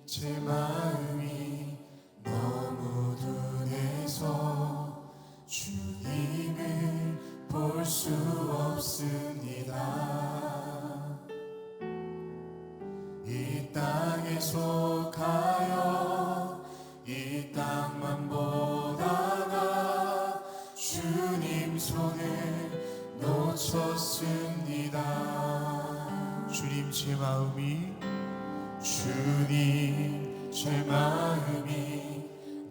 제 마음이 너무 둔해서 주님을 볼 수 없습니다. 이 땅에 속하여 이 땅만 보다가 주님 손을 놓쳤습니다. 주님 제 마음이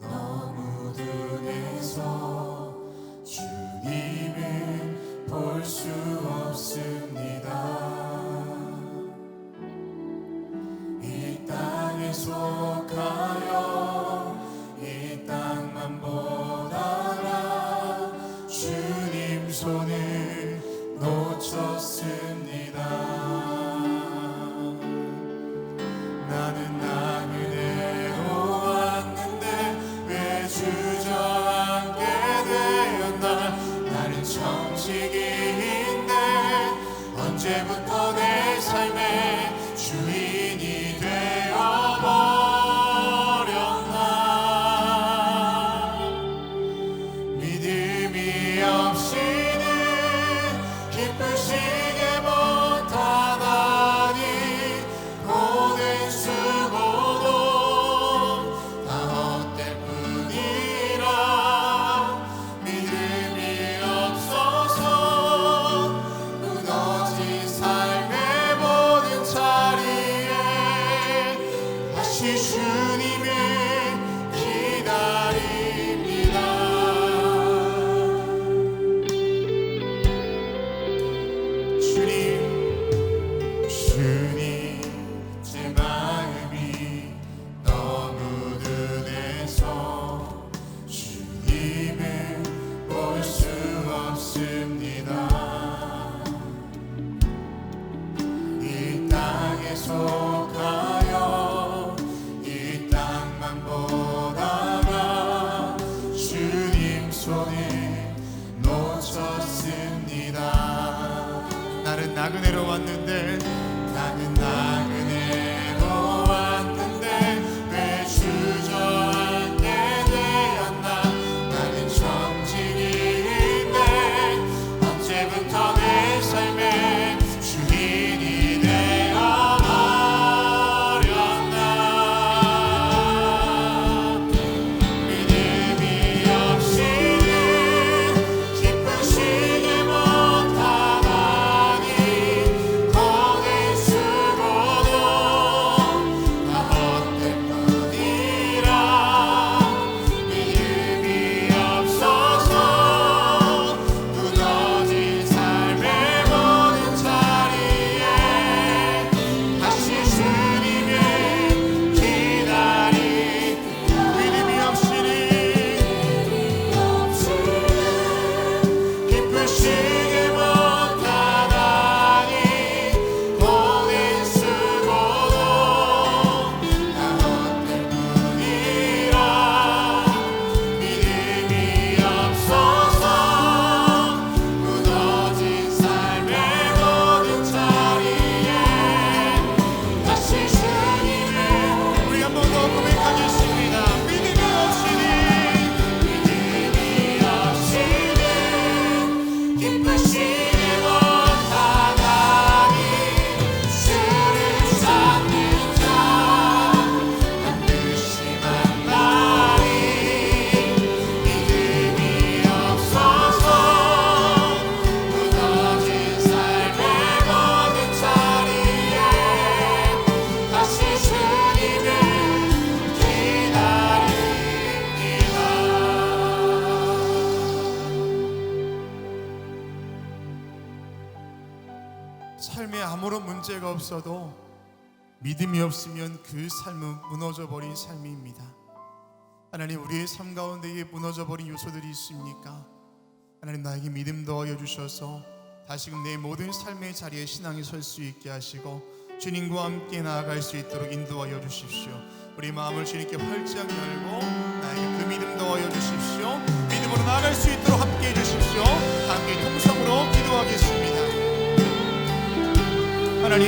너무 둔해서 주님을 볼 수 없습니다. 이 땅에 속하여 이 땅만 보다가 주님 손을 놓쳤습니다. 나는 나그네로 왔는데 왜 주저앉게 되었나. 나는 청지기인데 언제부터 내 삶의 주인이 되어버렸나. 믿음이 없이는 기쁘시게 못하다니 고된 수고도 다 헛될 뿐이라. 믿음이 없어서 무너진 삶의 모든 자리에 다시 주님을 기다립니다. 주님 제 마음이 너무 둔해서 주님을 볼 수 없습니다. 이 땅에 속하여 이 땅만 보다가 주님 손을 놓쳤습니다. 나는 나그네로 왔는데 왜 주저앉게 되었나. 나는 청지기인데 언제부터 내 삶의 주인이 되어버렸나. 믿음이 없이는 기쁘시게 못하다니 고된 수고도 다 헛될 뿐이라. 믿음이 없어서 무너진 삶의 모든 자리에 다시 주님을 기다리. 믿음이 없이는 기쁘시게 못하다니 고된 수고도 다 헛될 뿐이라. 믿음이 없어서 무너진 삶의 모든 자리에 다시 주님을. 우리 한 번 더 고백하겠습니다. 믿음이 없이는 기쁘시게 못하다니 주를 찾는 자 반드시 만나리. 믿음이 없어서 무너진 삶의 모든 자리에 다시 주님을 기다립니다. 삶에 아무런 문제가 없어도 믿음이 없으면 그 삶은 무너져버린 삶입니다. 하나님, 우리의 삶 가운데에 무너져버린 요소들이 있습니까? 하나님, 나에게 믿음 더하여 주셔서 다시금 내 모든 삶의 자리에 신앙이 설 수 있게 하시고 주님과 함께 나아갈 수 있도록 인도하여 주십시오. 우리 마음을 주님께 활짝 열고 나에게 그 믿음 더하여 주십시오. 믿음으로 나아갈 수 있도록 함께 해주십시오. 함께 통성으로 기도하겠습니다. 하나님,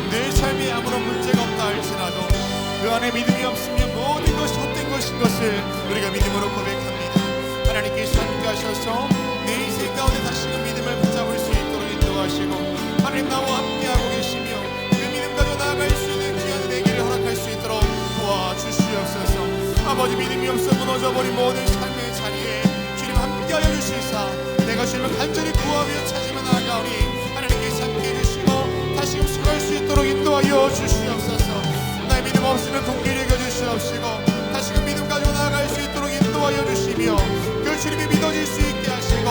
내 삶에 아무런 문제가 없다 할지라도 그 안에 믿음이 없으면 모든 것이 헛된 것인 것을 우리가 믿음으로 고백합니다. 하나님께서 함께 하셔서 내 인생 가운데 다시금 믿음을 붙잡을 수 있도록 인도하시고 하나님 나와 함께하고 계시며 그 믿음 가지고 나아갈 수 있는 귀한 은혜를 허락할 수 있도록 도와주시옵소서. 아버지, 믿음이 없어 무너져버린 모든 삶의 자리에 주님 함께하여 주시사 내가 주님을 간절히 구하며 찾으며 나아가오니 하나님께서 함께해 주시고 다시금 서갈 수 있도록 인도하여 주시옵소서. 나의 믿음 없으면 동기를 여겨주시옵시고 다시금 믿음 가지고 나아갈 수 있도록 인도하여 주시며 그 주님이 믿어질 수 있게 하시고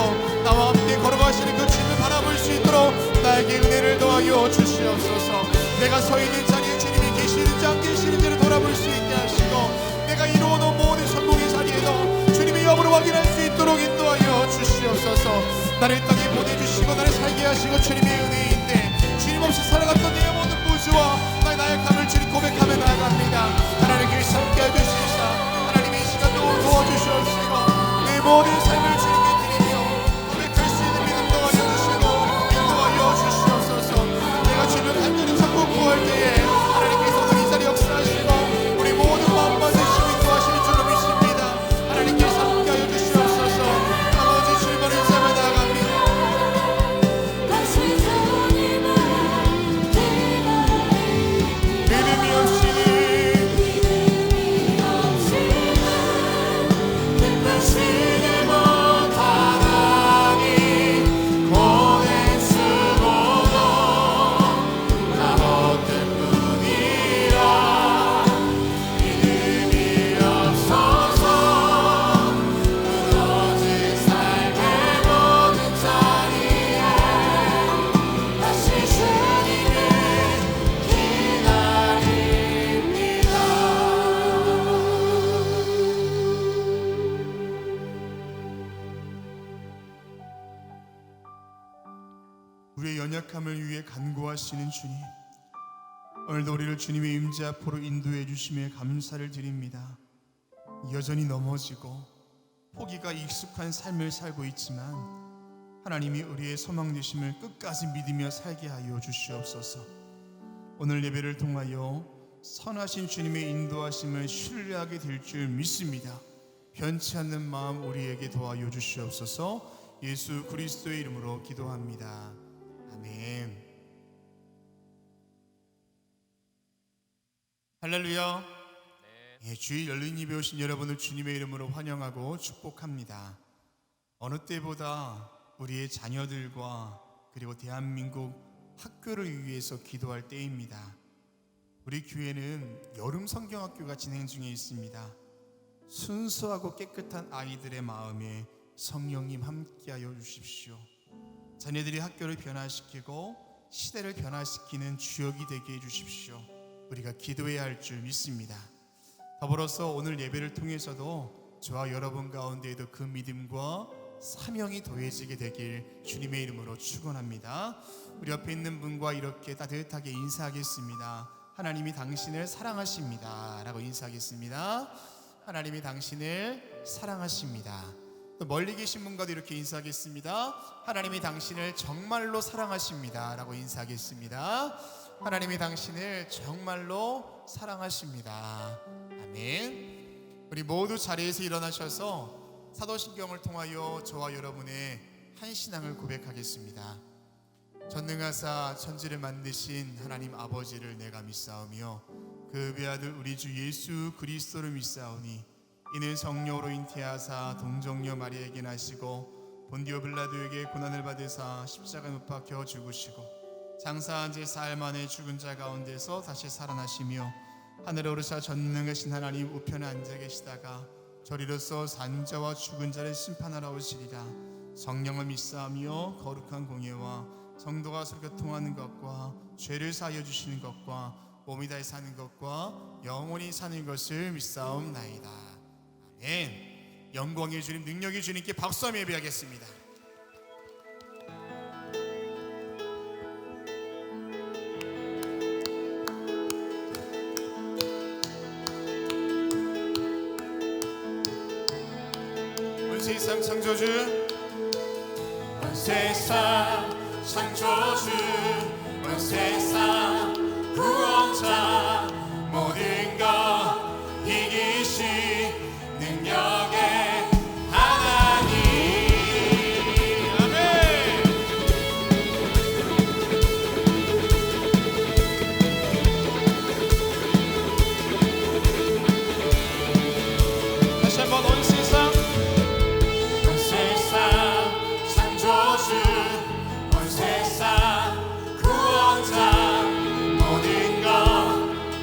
나와 함께 걸어가시는 그 주님을 바라볼 수 있도록 나에게 은혜를 더하여 주시옵소서. 내가 서 있는 자리에 주님이 계시는지 안 계시는지를 돌아볼 수 있게 하시고 내가 이루어놓은 모든 성공의 자리에도 주님의 여부를 확인할 수 있도록 인도하여 주시옵소서. 나를 땅에 보내주시고 나를 살게 하시고 주님의 은혜인데 주님 없이 살아갔던 내 모든 부주와 나의 나약함을 주님 고백하며 나아갑니다. 하나님께서 함께 해주시사 하나님의 이 시간도 도와주시옵시고 내 모든 삶을 주님께 드리며 고백할 수 있는 믿음 도와주시고 인도하여 주시옵소서. 내가 주님을 간절히 찾고 구할 때에 하나님께서 오늘 이 자리 역사하시고 우리 모든 마음만 드시고 인도하시는 줄로 믿습니다. 하나님께서 함께하여 주시옵소서. 아버지 주님 버린 삶을 나아갑니다. 믿음이 없이는 기쁘시지 못하나니 보낼 수고도 잘못된 뿐이라 믿음이 없어서 무너진 삶의 모든 자리에 다시 주님을 기다립니다. 우리의 연약함을 위해 간구하시는 주님, 오늘도 우리를 주님의 임재 앞으로 인도해 주심에 감사를 드립니다. 여전히 넘어지고 포기가 익숙한 삶을 살고 있지만 하나님이 우리의 소망 되심을 끝까지 믿으며 살게 하여 주시옵소서. 오늘 예배를 통하여 선하신 주님의 인도하심을 신뢰하게 될 줄 믿습니다. 변치 않는 마음 우리에게 도와여 주시옵소서. 예수 그리스도의 이름으로 기도합니다. 아멘. 할렐루야. 예, 주일 열린 예배 오신 여러분을 주님의 이름으로 환영하고 축복합니다. 어느 때보다 우리의 자녀들과 그리고 대한민국 학교를 위해서 기도할 때입니다. 우리 교회는 여름 성경학교가 진행 중에 있습니다. 순수하고 깨끗한 아이들의 마음에 성령님 함께하여 주십시오. 자녀들이 학교를 변화시키고 시대를 변화시키는 주역이 되게 해주십시오. 우리가 기도해야 할 줄 믿습니다. 더불어서 오늘 예배를 통해서도 저와 여러분 가운데에도 그 믿음과 사명이 더해지게 되길 주님의 이름으로 축원합니다. 우리 옆에 있는 분과 이렇게 따뜻하게 인사하겠습니다. 하나님이 당신을 사랑하십니다 라고 인사하겠습니다. 하나님이 당신을 사랑하십니다. 또 멀리 계신 분과도 이렇게 인사하겠습니다. 하나님이 당신을 정말로 사랑하십니다 라고 인사하겠습니다. 하나님이 당신을 정말로 사랑하십니다. 아멘. 우리 모두 자리에서 일어나셔서 사도신경을 통하여 저와 여러분의 한 신앙을 고백하겠습니다. 전능하사 천지를 만드신 하나님 아버지를 내가 믿사오며 그 외아들 우리 주 예수 그리스도를 믿사오니 이는 성령으로 잉태하사 동정녀 마리아에게 나시고 본디오 빌라도에게 고난을 받으사 십자가에 못 박혀 죽으시고 장사한 지 사흘 만에 죽은 자 가운데서 다시 살아나시며 하늘에 오르사 전능하신 하나님 우편에 앉아 계시다가 저리로서 산 자와 죽은 자를 심판하러 오시리라. 성령을 믿사오며 거룩한 공예와 성도가 서로 교통하는 것과 죄를 사하여 주시는 것과 몸이 다해 사는 것과 영원히 사는 것을 믿사옵나이다. 아멘. 영광의 주님, 능력의 주님께 박수하며 예배하겠습니다. 세상 창조주, 세상 창조주, 세상 구원자, 모든 것 이기신 능력의 하나님. 아멘. 다시 한번 온 세상 창조주 온 세상 구원자 모든 것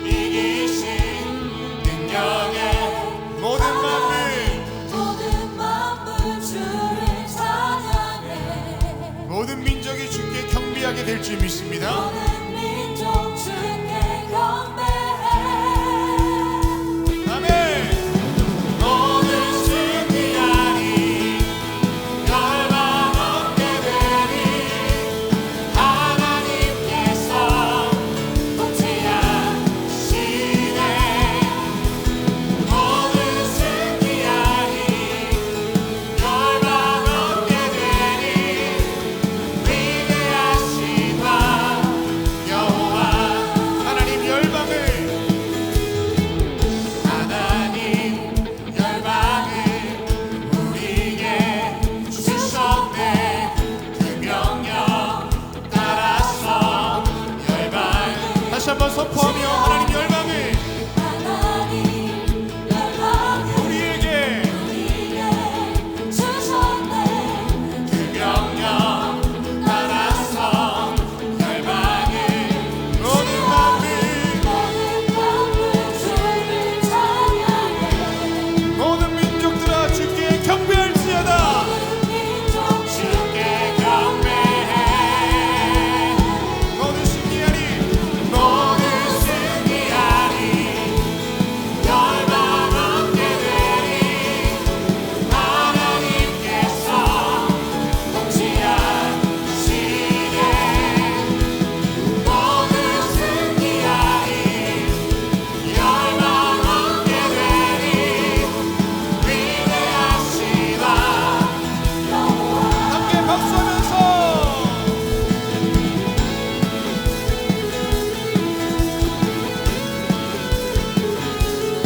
이기신 능력의 모든 만물 주를 찬양해. 모든 민족이 주께 경배하게 될 줄 믿습니다. 모든 민족 주께 경배해. 아멘. 모든 승리하리 열방 얻게 되리 하나님께서 통치하시네. 모든 승리하리 열방 얻게 되리 위대하신 왕 여호와. 하나님 열방을 우리에게 주셨네. 그 명령 따라서 열방을 다시 한번 선포하며 하나님 열방을 우리에게 주셨네. 그 명령 따라서 열방을 모든 만물 주를 찬양해. 모든 민족들아 주께 경배할지어다. 주께 경배해. 모든 승리하리 열방 얻게 되리 하나님께서 통치하시네. 모든 승리하리 열방 얻게 되리 위대하신 왕 여호와. 함께 박수하면서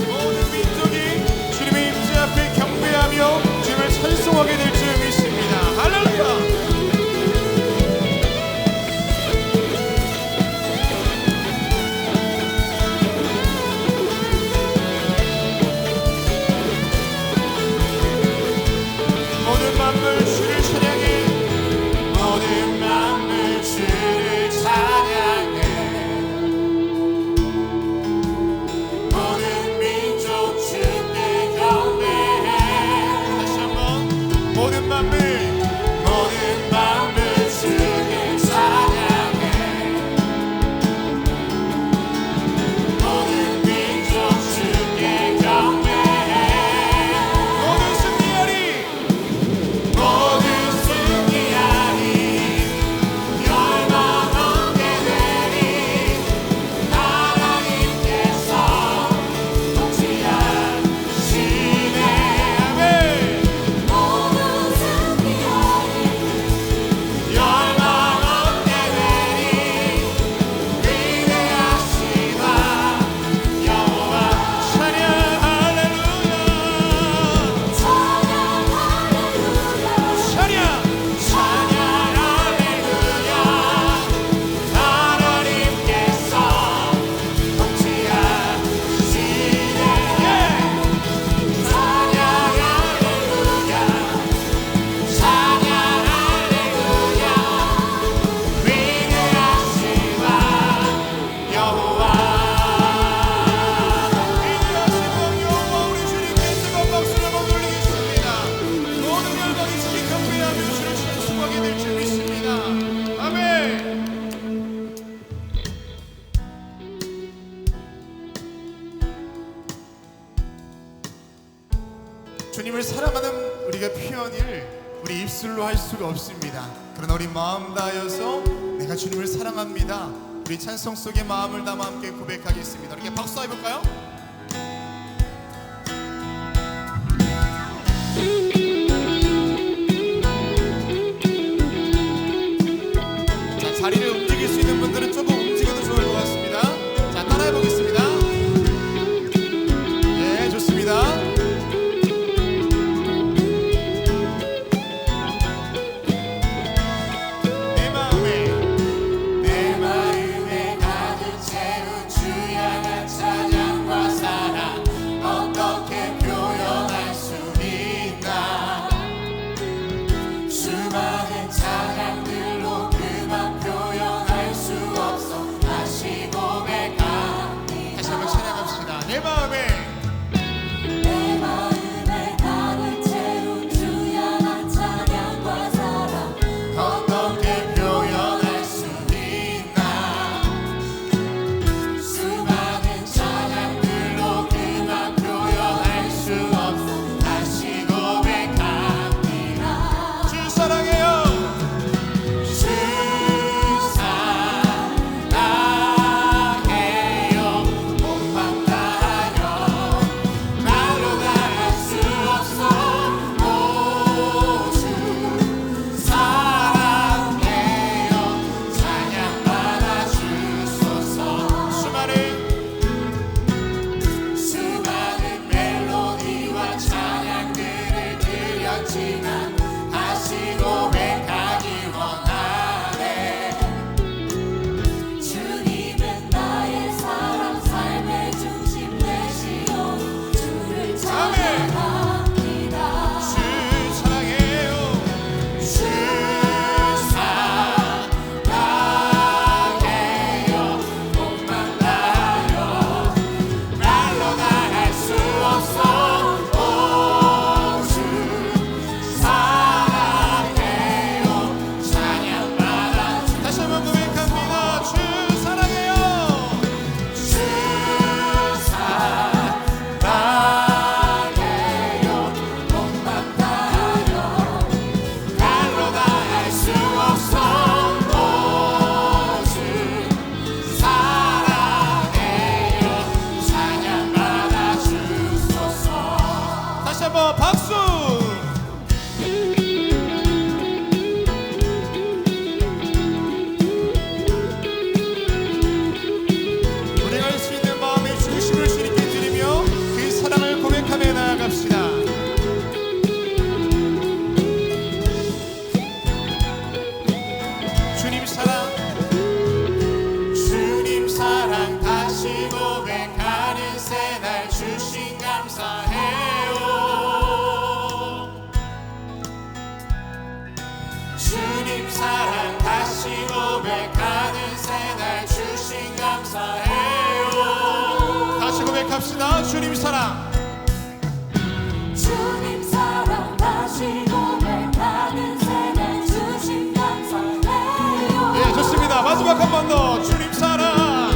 모든 민족이 주님의 임재 앞에 경배하며 주님을 찬송하게 될 줄 믿습니다. 할렐루야. 모든 만물 주를 찬양해. 모든 만물 주를 찬양해. 모든 민족 주께 경배해. 다시 한번 모든 만물 주께 찬양해. 모든 민족 주께 경배해. 모든 승리하리 열방 얻게 되리 하나님께서 통치하시네. 아멘. 모든 승리하리 열방 얻게 되리 위대하신 왕 여호와. 찬양 할렐루야. 찬양 할렐루야. 하나님께서 통치하시네. 찬양 할렐루야. 위대하신 왕 여호와. 위대하신 왕 여호와. 우리 주님께 뜨거운 박수를 한번 올리겠습니다. 모든 열방이 주께 경배하며 주를 찬송하게 될 줄 믿습니다. 아멘. 주님을 사랑하는 우리가 표현을 우리 입술로 할 수가 없습니다. 그러나 우리 마음 다하여서 내가 주님을 사랑합니다. 우리 찬송 속에 마음을 담아 함께 고백하겠습니다. 이렇게 박수 해볼까요? 자, 자리를 움직일 수 있는 분들은 조금 움직여도 좋을 것 같습니다. 자, 따라해 보겠습니다. 한번 주님 사랑, 주님 사랑 다시 고백하는 새날 주신 감사해요. 예, 좋습니다. 마지막 한 번 더. 주님 사랑,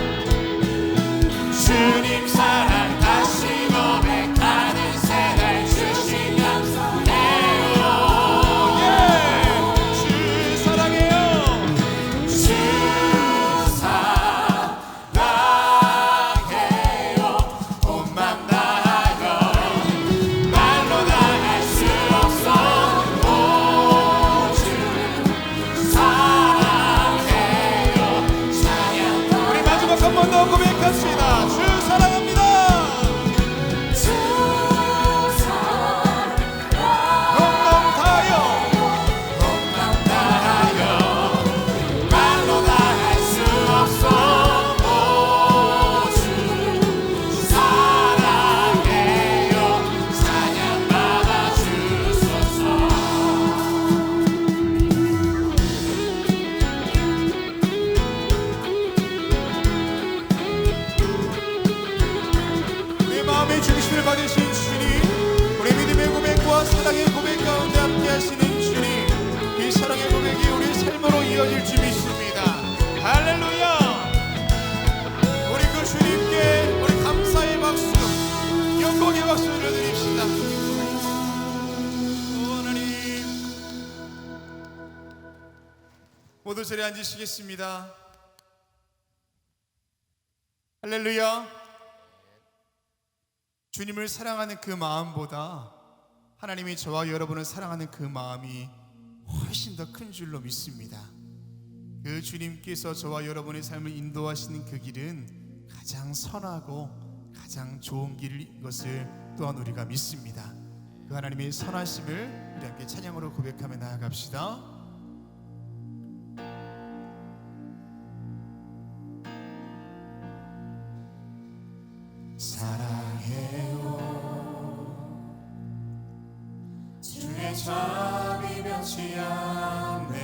주님 사랑 다시 고백하는 새날 주신 감사해요. 예, 주 사랑해요. 주 사랑해요. 온 맘 다하여 말로 다 할 수 없어. 오, 주 사랑해요. 찬양. 우리 마지막 한 번 더 고백합시다. 주 사랑합니다. 주 사랑해요. 온 맘 다하여 말로 다 할 수 없어. 오, 주 사랑해요. 찬양 받아 주소서. 내 마음의 중심을 받으신 주님, 우리 믿음의 고백과 사랑의 고백 가운데 함께 하시는 주님, 이 사랑의 고백이 우리 삶으로 이어질 줄 믿습니다. 할렐루야. 우리 그 주님께 우리 감사의 박수, 영광의 박수를 드립시다. 오, 하나님, 모두 자리에 앉으시겠습니다. 할렐루야. 주님을 사랑하는 그 마음보다 하나님이 저와 여러분을 사랑하는 그 마음이 훨씬 더 큰 줄로 믿습니다. 그 주님께서 저와 여러분의 삶을 인도하시는 그 길은 가장 선하고 가장 좋은 길인 것을 또한 우리가 믿습니다. 그 하나님의 선하심을 우리 함께 찬양으로 고백하며 나아갑시다. 사랑해요. 주의 자비 변치 않네.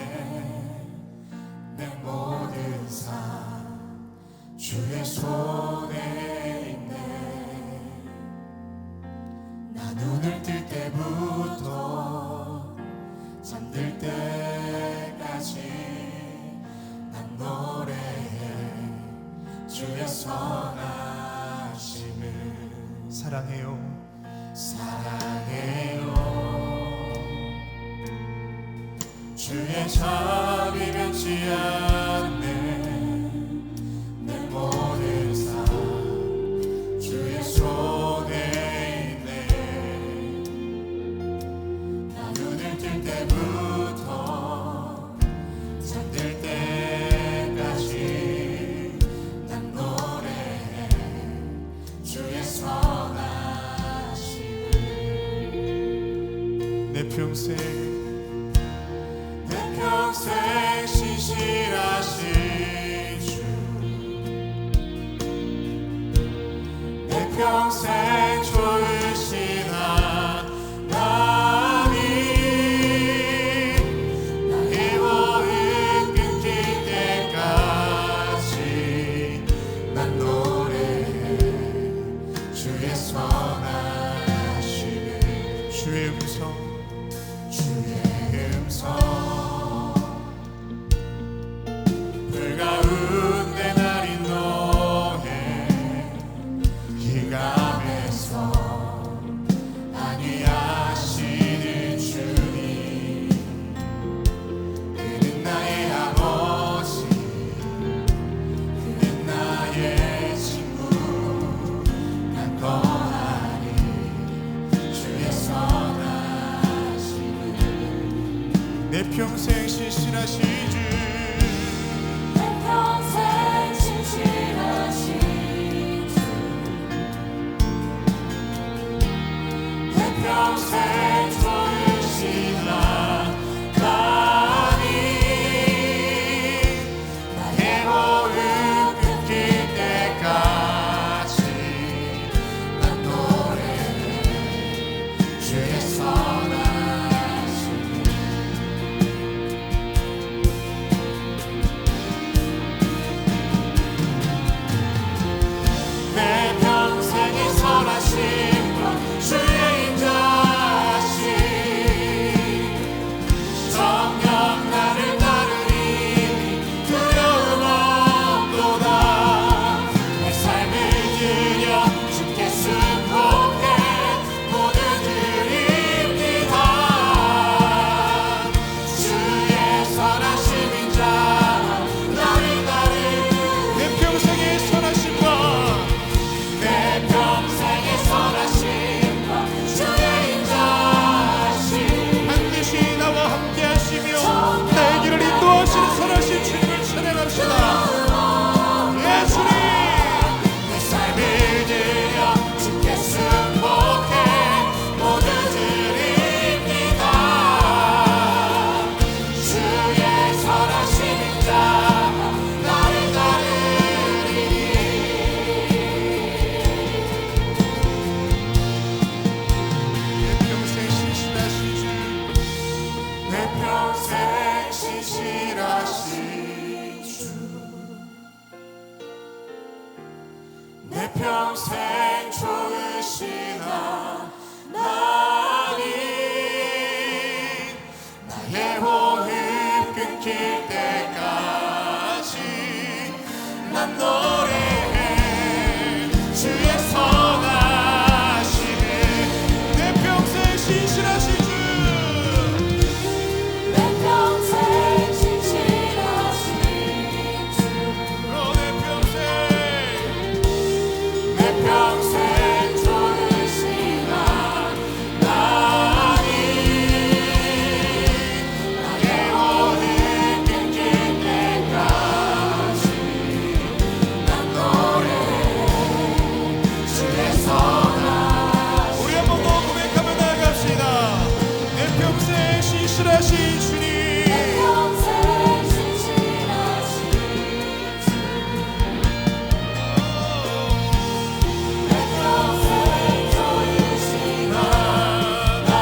내 모든 삶 주의 손에 있네. 나 눈을 뜰 때부터 잠들 때까지 난 노래해 주의 선하심을. 사랑해요. 사랑해요. 주의 자비 변치 않네. 내 모든 삶 주의 손에 있네. 나 눈을 뜰 때부터 잠들 때까지 난 노래해 주의 선하심을. 내 평생 신실하신 주, 내 평생 좋으신 하나님, 나의 모든 끊길 때까지 난 노래해 주의 선하심을. 주의 음성, 주의 음성 가운데 날 인도해. 기감에서 안위하시는 주님, 그는 나의 아버지, 그는 나의 친구. 난 거하니 주의 선하심을. 내 평생 신실하신 주, 평생 좋으신 하나님, 나의 모든 끊길 때까지 난 노래해 주의 선하심을. 평생 좋으신 하나님 나의 호흡 끊길 때까지 난 노래해 주의 선하심을 내 평생 신실하신 주 내 평생 신실하신 주 내 평생 좋으신 하나님 나의 호흡 끊길 때까지 난 노래해 주의 선하심을 우리 한 번 더 고백하며 나아갑시다. 내 평생 신실하신 주님 평생 신실하신 주 내 평생 좋으신 하나님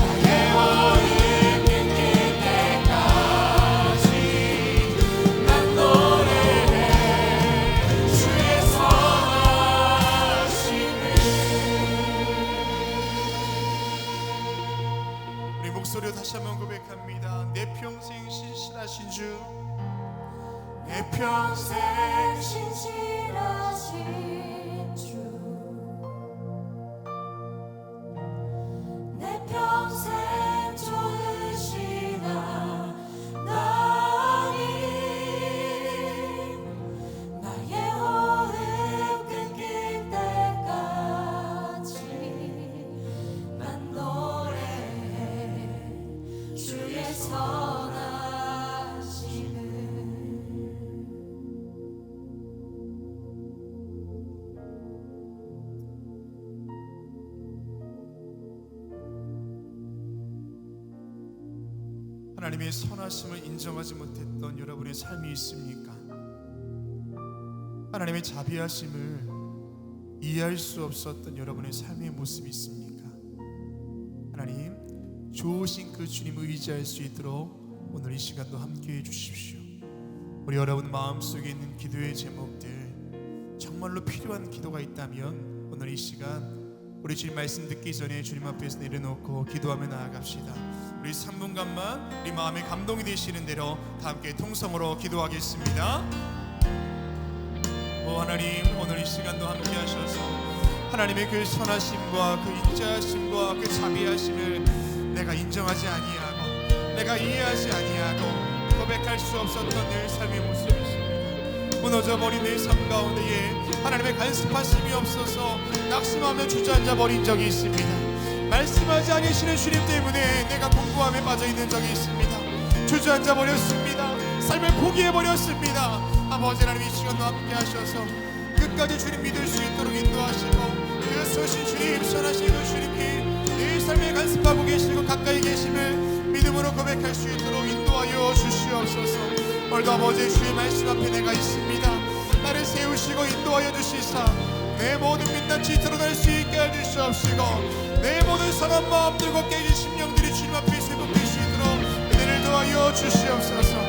나의 호흡 끊길 때까지 난 노래해 주의 선하심을 우리 목소리로 다시 한번 고백합니다. 내 평생 신실하신 주 내 평생 신실하신 주 내 평생 좋으신 하나님 나의 호흡 끊길 때까지 난 노래해 주의 선하심을 하나님의 선하심을 인정하지 못했던 여러분의 삶이 있습니까? 하나님의 자비하심을 이해할 수 없었던 여러분의 삶의 모습이 있습니까? 하나님 좋으신 그 주님을 의지할 수 있도록 오늘 이 시간도 함께해 주십시오. 우리 여러분 마음속에 있는 기도의 제목들 정말로 필요한 기도가 있다면 오늘 이 시간 우리 주님 말씀 듣기 전에 주님 앞에서 내려놓고 기도하며 나아갑시다. 우리 3분간만 우리 마음에 감동이 되시는 대로 다 함께 통성으로 기도하겠습니다. 오 하나님 오늘 이 시간도 함께 하셔서 하나님의 그 선하심과 그 인자하심과 그 자비하심을 내가 인정하지 아니하고 내가 이해하지 아니하고 고백할 수 없었던 내 삶의 모습이 있습니다. 무너져버린 내 삶 가운데에 하나님의 간섭하심이 없어서 낙심하며 주저앉아 버린 적이 있습니다. 말씀하지 않으시는 주님 때문에 내가 공고함에 빠져있는 적이 있습니다. 주저앉아 버렸습니다. 삶을 포기해버렸습니다. 아버지 하나님 이 시간도 함께 하셔서 끝까지 주님 믿을 수 있도록 인도하시고 그 소신 주님 선하신 그 주님이 내 삶에 간섭하고 계시고 가까이 계심을 믿음으로 고백할 수 있도록 인도하여 주시옵소서. 오늘도 아버지 주의 말씀 앞에 내가 있습니다. 나를 세우시고 인도하여 주시사 내 모든 민낯이 드러날 수 있게 해주시옵시고 내 모든 상한 마음들과 깨진 심령들이 주님 앞에 회복될 수 있도록 은혜를 더하여 주시옵소서.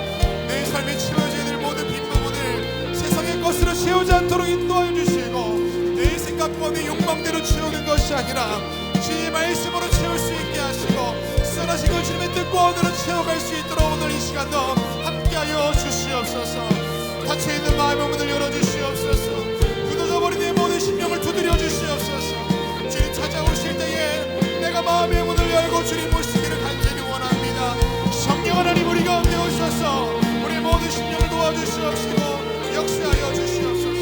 내 삶에 채워져야 될 모든 빈 부분을 세상의 것으로 채우지 않도록 인도하여 주시고 내 생각과 내 욕망대로 채우는 것이 아니라 주의 말씀으로 채울 수 있게 하시고 선하신 그 주님의 뜻과 언어로 채워갈 수 있도록 오늘 이 시간도 함께하여 주시옵소서. 닫혀있는 마음의 문을 열어주시옵소서. 굳어져버린 내 모든 심령을 두드려 주시옵소서. 주님 찾아오실 때에 내가 마음의 문을 열고 주님 모시기를 간절히 원합니다. 성령 하나님 우리 가운데 오셔서 우리 모든 심령을 도와주시옵시고 역사하여 주시옵소서.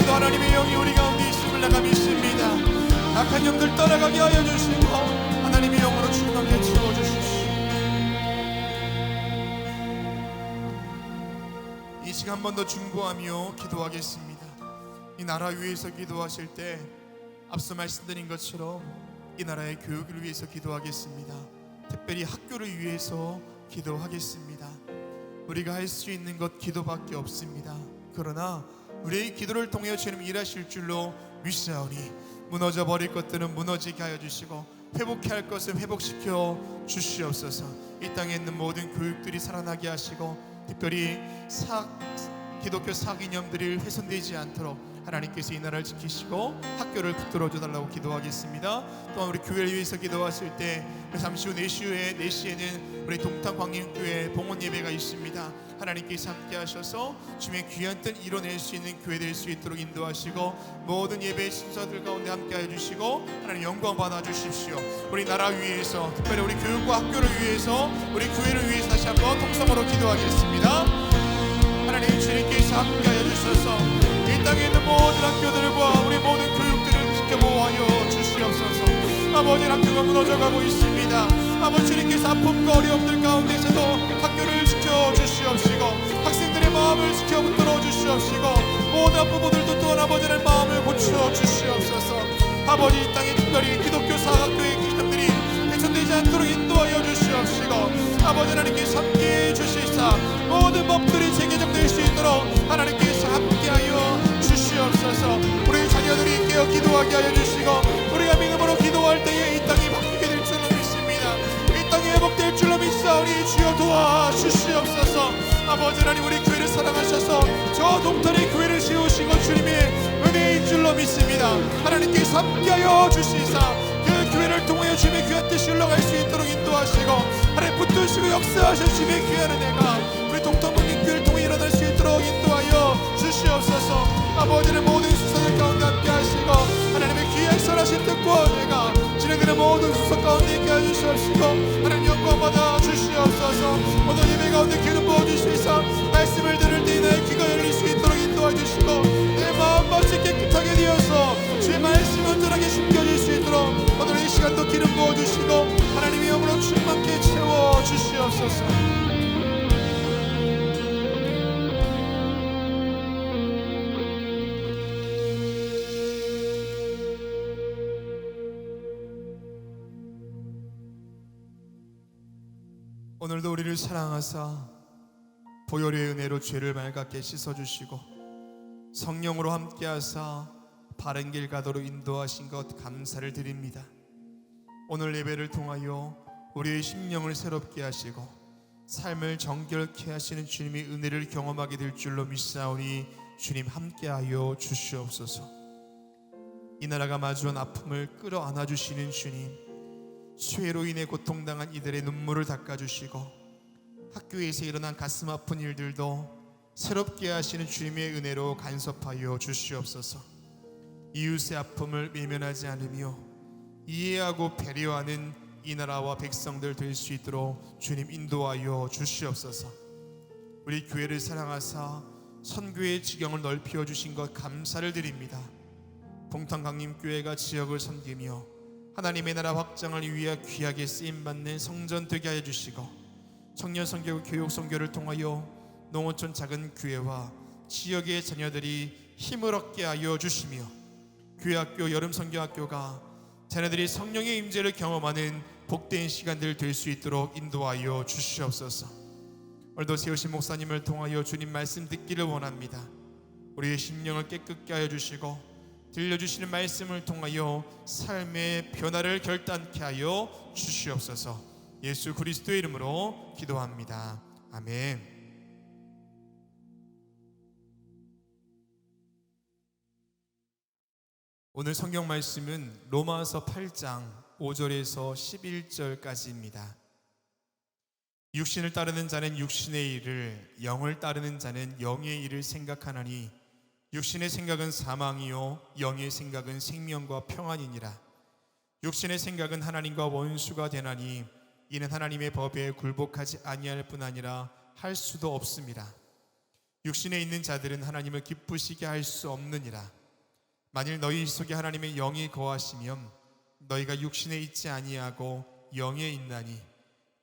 하나님의 영이 우리 가운데 있음을 내가 믿습니다. 악한 영들 떠나가게 하여 주시고 하나님의 영으로 충만하게 채워주십시오. 이 시간 한 번 더 중보하며 기도하겠습니다. 이 나라 위해서 기도하실 때 앞서 말씀드린 것처럼 이 나라의 교육을 위해서 기도하겠습니다. 특별히 학교를 위해서 기도하겠습니다. 우리가 할 수 있는 것 기도밖에 없습니다. 그러나 우리의 기도를 통하여 주님 일하실 줄로 믿사오니 무너져 버릴 것들은 무너지게 하여 주시고 회복해야 할 것은 회복시켜 주시옵소서. 이 땅에 있는 모든 교육들이 살아나게 하시고 특별히 기독교 사기념들이 훼손되지 않도록 하나님께서 이 나라를 지키시고 학교를 붙들어 주달라고 기도하겠습니다. 또한 우리 교회를 위해서 기도하실 때 잠시 후 4시에는 우리 동탄 광림교회 봉헌 예배가 있습니다. 하나님께서 함께 하셔서 주님의 귀한 뜻 이뤄낼 수 있는 교회 될 수 있도록 인도하시고 모든 예배 신사들 가운데 함께 하여 주시고 하나님 영광 받아 주십시오. 우리 나라 위해서 특별히 우리 교육과 학교를 위해서 우리 교회를 위해서 다시 한번 통성으로 기도하겠습니다. 하나님 주님께서 함께 하여 주셔서 이 땅에 있는 모든 학교들과 우리 모든 교육들을 지켜보아여 주시옵소서. 아버지 학교가 무너져가고 있습니다. 아버지 주님께서 아픔과 어려움들 가운데서도 학교를 지켜주시옵시고 학생들의 마음을 지켜 붙들어 주시옵시고 모든 부모들도 또한 아버지의 마음을 고쳐 주시옵소서. 아버지 이 땅에 특별히 기독교 사학교의 기념들이 훼손되지 않도록 인도하여 주시옵시고 아버지 하나님께서 함께해 주시사 모든 법들이 재개정될 수 있도록 하나님께서 함께하여 주시옵소서. 우리 자녀들이 깨어 기도하게 하여 주시고 우리가 믿음으로 기도할 때에 이 땅이 바뀌게 될 줄로 믿습니다. 이 땅이 회복될 줄로 믿사오니 주여 도와주시옵소서. 아버지 하나님 우리 교회를 사랑하셔서 저 동탄의 교회를 세우시고 주님의 은혜인 줄로 믿습니다. 하나님께서 함께하여 주시사 그 교회를 통하여 주님의 귀한 뜻이 흘러갈 수 있도록 인도하시고 하나님 붙드시고 역사하셔 주님의 귀한 은혜가 우리 동탄국립교회를 통해 일어날 수 있도록 인도하여 주시옵소서. 아버지는 모든 수사들 가운데 함께 하시고 하나님의 귀한 선하신 뜻과 은혜가 진행되는 모든 수사 가운데 있게 해주시옵시고 하나님 영광 받아 주시옵소서. 오늘 예배 가운데 기름 부어주시사 말씀을 들을 때 나의 귀가 열릴 수 있도록 인도해 주시고 내 마음밭이 깨끗하게 되어서 주의 말씀이 온전하게 심겨질 수 있도록 오늘 이 시간도 기름 부어주시고 하나님의 영으로 충만케 채워주시옵소서. 오늘도 우리를 사랑하사 보혈의 은혜로 죄를 맑게 씻어주시고 성령으로 함께하사 바른 길 가도록 인도하신 것 감사를 드립니다. 오늘 예배를 통하여 우리의 심령을 새롭게 하시고 삶을 정결케 하시는 주님의 은혜를 경험하게 될 줄로 믿사오니 주님 함께하여 주시옵소서. 이 나라가 마주한 아픔을 끌어안아 주시는 주님, 수해로 인해 고통당한 이들의 눈물을 닦아주시고 학교에서 일어난 가슴 아픈 일들도 새롭게 하시는 주님의 은혜로 간섭하여 주시옵소서. 이웃의 아픔을 외면하지 않으며 이해하고 배려하는 이 나라와 백성들 될 수 있도록 주님 인도하여 주시옵소서. 우리 교회를 사랑하사 선교의 지경을 넓혀 주신 것 감사를 드립니다. 동탄강림교회가 지역을 섬기며 하나님의 나라 확장을 위하여 귀하게 쓰임받는 성전 되게 하여 주시고 청년 선교 교육 선교를 통하여 농어촌 작은 교회와 지역의 자녀들이 힘을 얻게 하여 주시며 교회학교 여름 선교학교가 자녀들이 성령의 임재를 경험하는 복된 시간들 될 수 있도록 인도하여 주시옵소서. 오늘도 세우신 목사님을 통하여 주님 말씀 듣기를 원합니다. 우리의 심령을 깨끗게 하여 주시고 들려주시는 말씀을 통하여 삶의 변화를 결단케 하여 주시옵소서. 예수 그리스도의 이름으로 기도합니다. 아멘. 오늘 성경 말씀은 로마서 8장 5절에서 11절까지입니다. 육신을 따르는 자는 육신의 일을, 영을 따르는 자는 영의 일을 생각하나니 육신의 생각은 사망이요 영의 생각은 생명과 평안이니라. 육신의 생각은 하나님과 원수가 되나니 이는 하나님의 법에 굴복하지 아니할 뿐 아니라 할 수도 없습니다. 육신에 있는 자들은 하나님을 기쁘시게 할 수 없느니라. 만일 너희 속에 하나님의 영이 거하시면 너희가 육신에 있지 아니하고 영에 있나니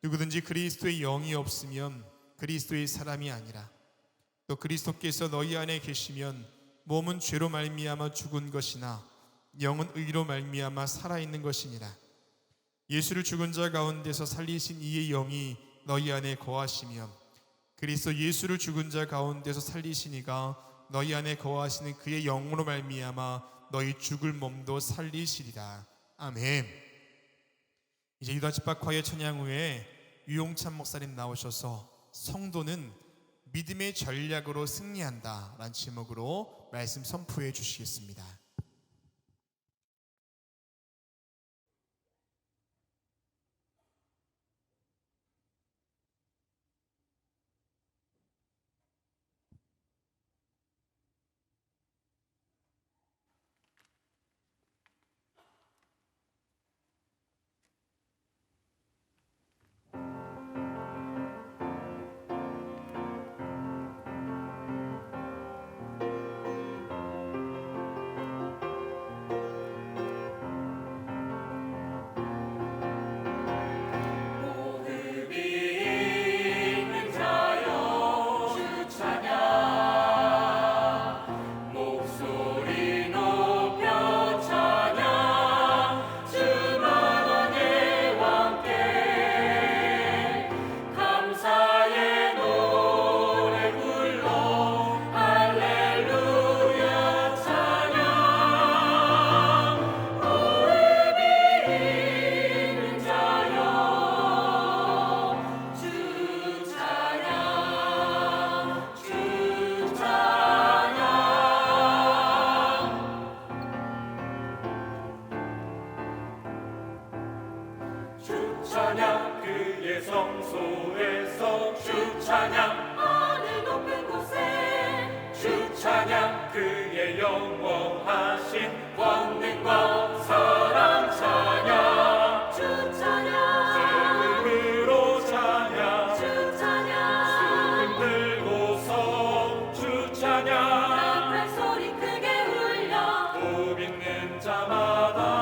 누구든지 그리스도의 영이 없으면 그리스도의 사람이 아니라. 또 그리스도께서 너희 안에 계시면 몸은 죄로 말미암아 죽은 것이나 영은 의로 말미암아 살아있는 것이니라. 예수를 죽은 자 가운데서 살리신 이의 영이 너희 안에 거하시면 그리스도 예수를 죽은 자 가운데서 살리신 이가 너희 안에 거하시는 그의 영으로 말미암아 너희 죽을 몸도 살리시리라. 아멘. 이제 유다 집합과의 찬양 후에 유용찬 목사님 나오셔서 성도는 믿음의 전략으로 승리한다 라는 제목으로 말씀 선포해 주시겠습니다. 찬양 그의 성소에서 주 찬양 하늘 높은 곳에 주 찬양 그의 영원하신 권능과 사랑 찬양 주 찬양 들음으로 찬양 주 찬양 들고서 주 찬양 큰 소리 크게 울려 복 있는 자마다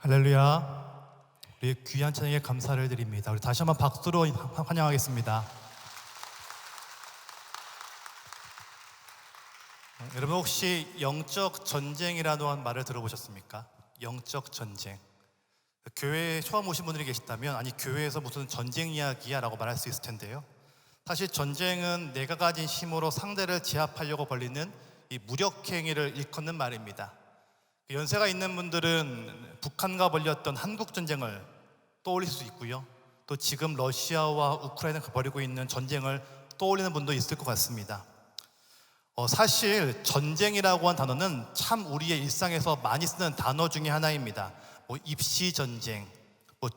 할렐루야. 우리 귀한 찬양에 감사를 드립니다. 우리 다시 한번 박수로 환영하겠습니다. 여러분 혹시 영적 전쟁이라는 말을 들어보셨습니까? 영적 전쟁. 교회에 처음 오신 분들이 계시다면 아니 교회에서 무슨 전쟁 이야기야 라고 말할 수 있을 텐데요. 사실 전쟁은 내가 가진 힘으로 상대를 제압하려고 벌이는 이 무력행위를 일컫는 말입니다. 연세가 있는 분들은 북한과 벌였던 한국전쟁을 떠올릴 수 있고요. 또 지금 러시아와 우크라이나가 벌이고 있는 전쟁을 떠올리는 분도 있을 것 같습니다. 사실 전쟁이라고 한 단어는 참 우리의 일상에서 많이 쓰는 단어 중에 하나입니다. 입시 전쟁,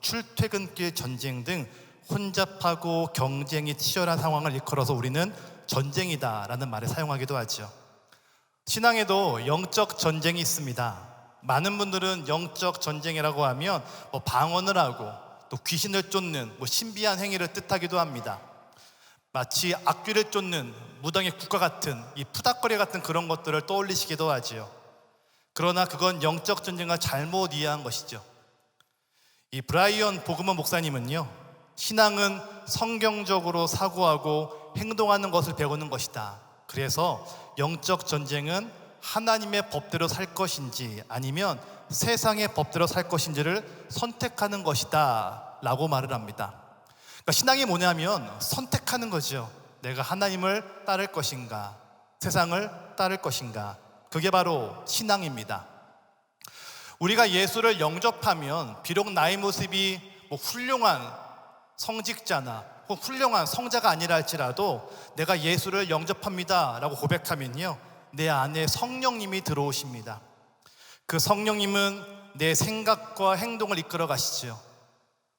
출퇴근길 전쟁 등 혼잡하고 경쟁이 치열한 상황을 일컬어서 우리는 전쟁이다라는 말을 사용하기도 하죠. 신앙에도 영적 전쟁이 있습니다. 많은 분들은 영적 전쟁이라고 하면 방언을 하고 또 귀신을 쫓는 신비한 행위를 뜻하기도 합니다. 마치 악귀를 쫓는 무당의 국가 같은 이 푸닥거리 같은 그런 것들을 떠올리시기도 하지요. 그러나 그건 영적 전쟁을 잘못 이해한 것이죠. 이 브라이언 보그먼 목사님은요, 신앙은 성경적으로 사고하고 행동하는 것을 배우는 것이다. 그래서 영적 전쟁은 하나님의 법대로 살 것인지 아니면 세상의 법대로 살 것인지를 선택하는 것이다 라고 말을 합니다. 그러니까 신앙이 뭐냐면 선택하는 거죠. 내가 하나님을 따를 것인가, 세상을 따를 것인가. 그게 바로 신앙입니다. 우리가 예수를 영접하면 비록 나의 모습이 훌륭한 성직자나 혹은 훌륭한 성자가 아니라 할지라도 내가 예수를 영접합니다 라고 고백하면요, 내 안에 성령님이 들어오십니다. 그 성령님은 내 생각과 행동을 이끌어 가시죠.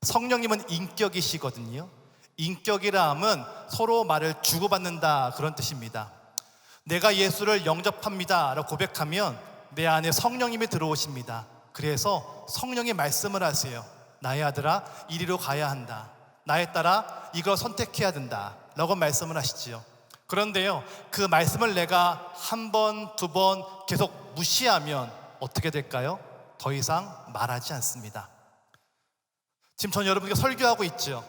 성령님은 인격이시거든요. 인격이라 함은 서로 말을 주고받는다 그런 뜻입니다. 내가 예수를 영접합니다 라고 고백하면 내 안에 성령님이 들어오십니다. 그래서 성령이 말씀을 하세요. 나의 아들아, 이리로 가야 한다. 나의 딸아, 이걸 선택해야 된다 라고 말씀을 하시지요. 그런데요, 그 말씀을 내가 한 번, 두 번 계속 무시하면 어떻게 될까요? 더 이상 말하지 않습니다. 지금 전 여러분께 설교하고 있죠.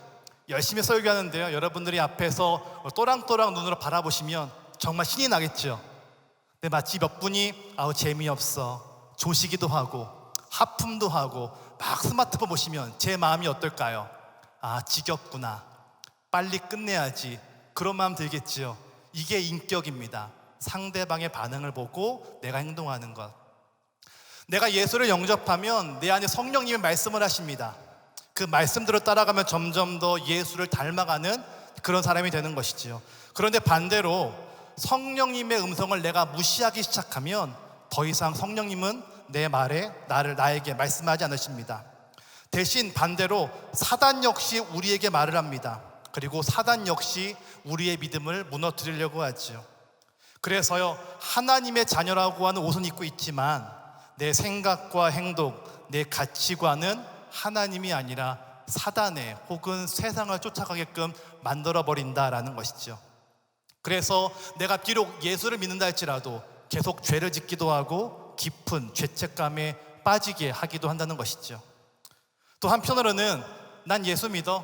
열심히 설교하는데요, 여러분들이 앞에서 또랑또랑 눈으로 바라보시면 정말 신이 나겠죠. 근데 마치 몇 분이 재미없어, 조시기도 하고 하품도 하고 막 스마트폰 보시면 제 마음이 어떨까요? 지겹구나, 빨리 끝내야지, 그런 마음 들겠지요. 이게 인격입니다. 상대방의 반응을 보고 내가 행동하는 것. 내가 예수를 영접하면 내 안에 성령님이 말씀을 하십니다. 그 말씀대로 따라가면 점점 더 예수를 닮아가는 그런 사람이 되는 것이지요. 그런데 반대로 성령님의 음성을 내가 무시하기 시작하면 더 이상 성령님은 내 말에 나에게 말씀하지 않으십니다. 대신 반대로 사단 역시 우리에게 말을 합니다. 그리고 사단 역시 우리의 믿음을 무너뜨리려고 하죠. 그래서요, 하나님의 자녀라고 하는 옷은 입고 있지만 내 생각과 행동, 내 가치관은 하나님이 아니라 사단의 혹은 세상을 쫓아가게끔 만들어버린다라는 것이죠. 그래서 내가 비록 예수를 믿는다 할지라도 계속 죄를 짓기도 하고 깊은 죄책감에 빠지게 하기도 한다는 것이죠. 또 한편으로는 난 예수 믿어,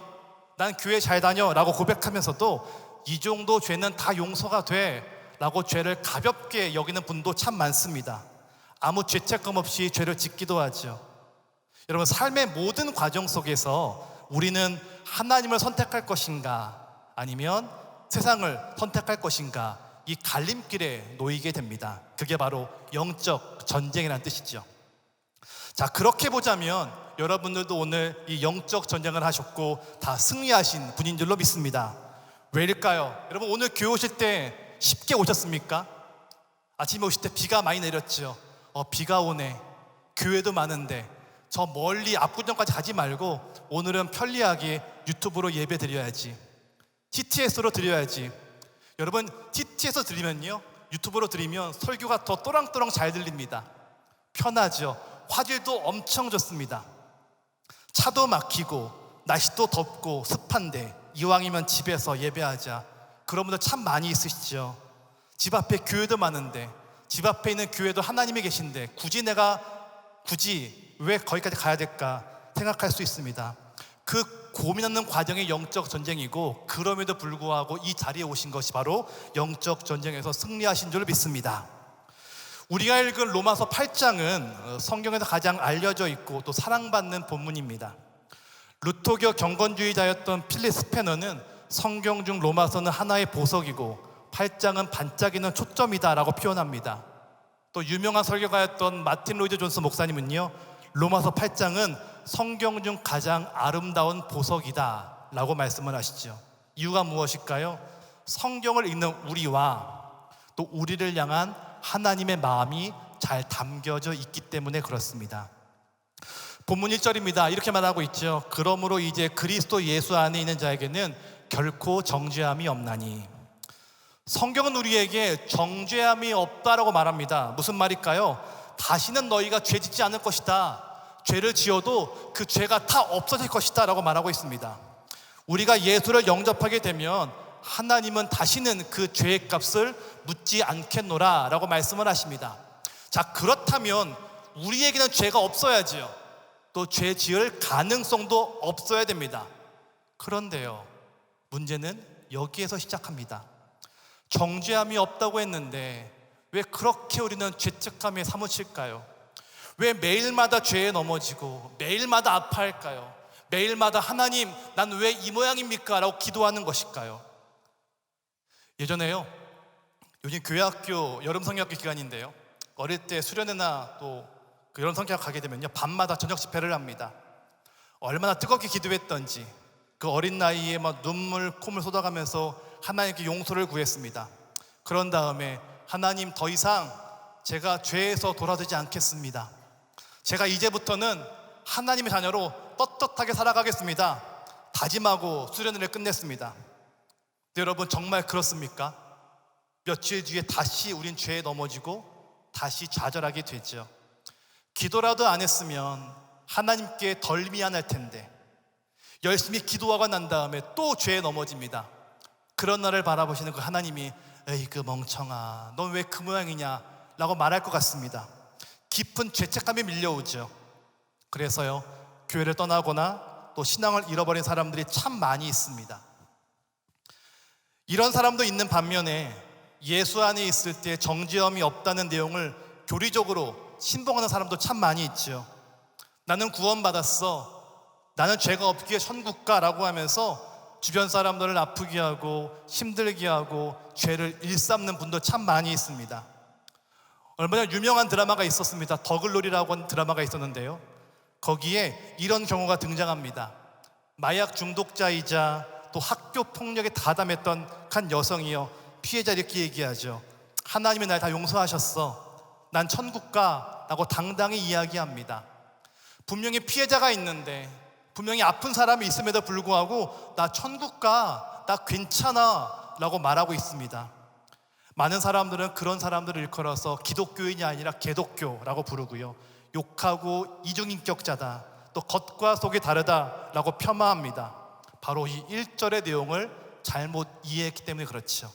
난 교회 잘 다녀 라고 고백하면서도 이 정도 죄는 다 용서가 돼 라고 죄를 가볍게 여기는 분도 참 많습니다. 아무 죄책감 없이 죄를 짓기도 하죠. 여러분, 삶의 모든 과정 속에서 우리는 하나님을 선택할 것인가 아니면 세상을 선택할 것인가, 이 갈림길에 놓이게 됩니다. 그게 바로 영적 전쟁이라는 뜻이죠. 자, 그렇게 보자면 여러분들도 오늘 이 영적 전쟁을 하셨고 다 승리하신 분인 줄로 믿습니다. 왜일까요? 여러분, 오늘 교회 오실 때 쉽게 오셨습니까? 아침에 오실 때 비가 많이 내렸죠. 비가 오네, 교회도 많은데 저 멀리 압구정까지 가지 말고 오늘은 편리하게 유튜브로 예배 드려야지, TTS로 드려야지. 여러분, TTS 드리면요, 유튜브로 드리면 설교가 더 또랑또랑 잘 들립니다. 편하죠. 화질도 엄청 좋습니다. 차도 막히고 날씨도 덥고 습한데 이왕이면 집에서 예배하자, 그런 분들 참 많이 있으시죠. 집 앞에 교회도 많은데, 집 앞에 있는 교회도 하나님이 계신데 굳이 왜 거기까지 가야 될까 생각할 수 있습니다. 그 고민하는 과정이 영적 전쟁이고, 그럼에도 불구하고 이 자리에 오신 것이 바로 영적 전쟁에서 승리하신 줄 믿습니다. 우리가 읽은 로마서 8장은 성경에서 가장 알려져 있고 또 사랑받는 본문입니다. 루터교 경건주의자였던 필립 스패너는 성경 중 로마서는 하나의 보석이고 8장은 반짝이는 초점이다 라고 표현합니다. 또 유명한 설교가였던 마틴 로이드 존스 목사님은요, 로마서 8장은 성경 중 가장 아름다운 보석이다 라고 말씀을 하시죠. 이유가 무엇일까요? 성경을 읽는 우리와 또 우리를 향한 하나님의 마음이 잘 담겨져 있기 때문에 그렇습니다. 본문 1절입니다. 이렇게 말하고 있죠. 그러므로 이제 그리스도 예수 안에 있는 자에게는 결코 정죄함이 없나니. 성경은 우리에게 정죄함이 없다라고 말합니다. 무슨 말일까요? 다시는 너희가 죄 짓지 않을 것이다. 죄를 지어도 그 죄가 다 없어질 것이다 라고 말하고 있습니다. 우리가 예수를 영접하게 되면 하나님은 다시는 그 죄의 값을 묻지 않겠노라 라고 말씀을 하십니다. 자, 그렇다면 우리에게는 죄가 없어야지요. 또 죄 지을 가능성도 없어야 됩니다. 그런데요, 문제는 여기에서 시작합니다. 정죄함이 없다고 했는데 왜 그렇게 우리는 죄책감에 사무칠까요? 왜 매일마다 죄에 넘어지고 매일마다 아파할까요? 매일마다 하나님, 난 왜 이 모양입니까? 라고 기도하는 것일까요? 예전에요, 요즘 교회학교 여름 성경학교 기간인데요, 어릴 때 수련회나 또 그 여름 성경학 가게 되면요, 밤마다 저녁 집회를 합니다. 얼마나 뜨겁게 기도했던지 그 어린 나이에 막 눈물 콧물 쏟아가면서 하나님께 용서를 구했습니다. 그런 다음에 하나님, 더 이상 제가 죄에서 돌아서지 않겠습니다. 제가 이제부터는 하나님의 자녀로 떳떳하게 살아가겠습니다. 다짐하고 수련회를 끝냈습니다. 근데 여러분, 정말 그렇습니까? 며칠 뒤에 다시 우린 죄에 넘어지고 다시 좌절하게 되죠. 기도라도 안 했으면 하나님께 덜 미안할 텐데 열심히 기도하고 난 다음에 또 죄에 넘어집니다. 그런 나를 바라보시는 그 하나님이 에이 그 멍청아, 넌 왜 그 모양이냐 라고 말할 것 같습니다. 깊은 죄책감이 밀려오죠. 그래서요, 교회를 떠나거나 또 신앙을 잃어버린 사람들이 참 많이 있습니다. 이런 사람도 있는 반면에 예수 안에 있을 때 정죄함이 없다는 내용을 교리적으로 신봉하는 사람도 참 많이 있죠. 나는 구원받았어, 나는 죄가 없기에 천국 가라고 하면서 주변 사람들을 아프게 하고 힘들게 하고 죄를 일삼는 분도 참 많이 있습니다. 얼마 전 유명한 드라마가 있었습니다. 더글로리라고 하는 드라마가 있었는데요, 거기에 이런 경우가 등장합니다. 마약 중독자이자 또 학교 폭력에 가담했던 한 여성이요, 피해자를 이렇게 얘기하죠. 하나님이 날 다 용서하셨어, 난 천국 가 라고 당당히 이야기합니다. 분명히 피해자가 있는데, 분명히 아픈 사람이 있음에도 불구하고 나 천국 가, 나 괜찮아 라고 말하고 있습니다. 많은 사람들은 그런 사람들을 일컬어서 기독교인이 아니라 개독교라고 부르고요, 욕하고 이중인격자다, 또 겉과 속이 다르다 라고 폄하합니다. 바로 이 1절의 내용을 잘못 이해했기 때문에 그렇죠.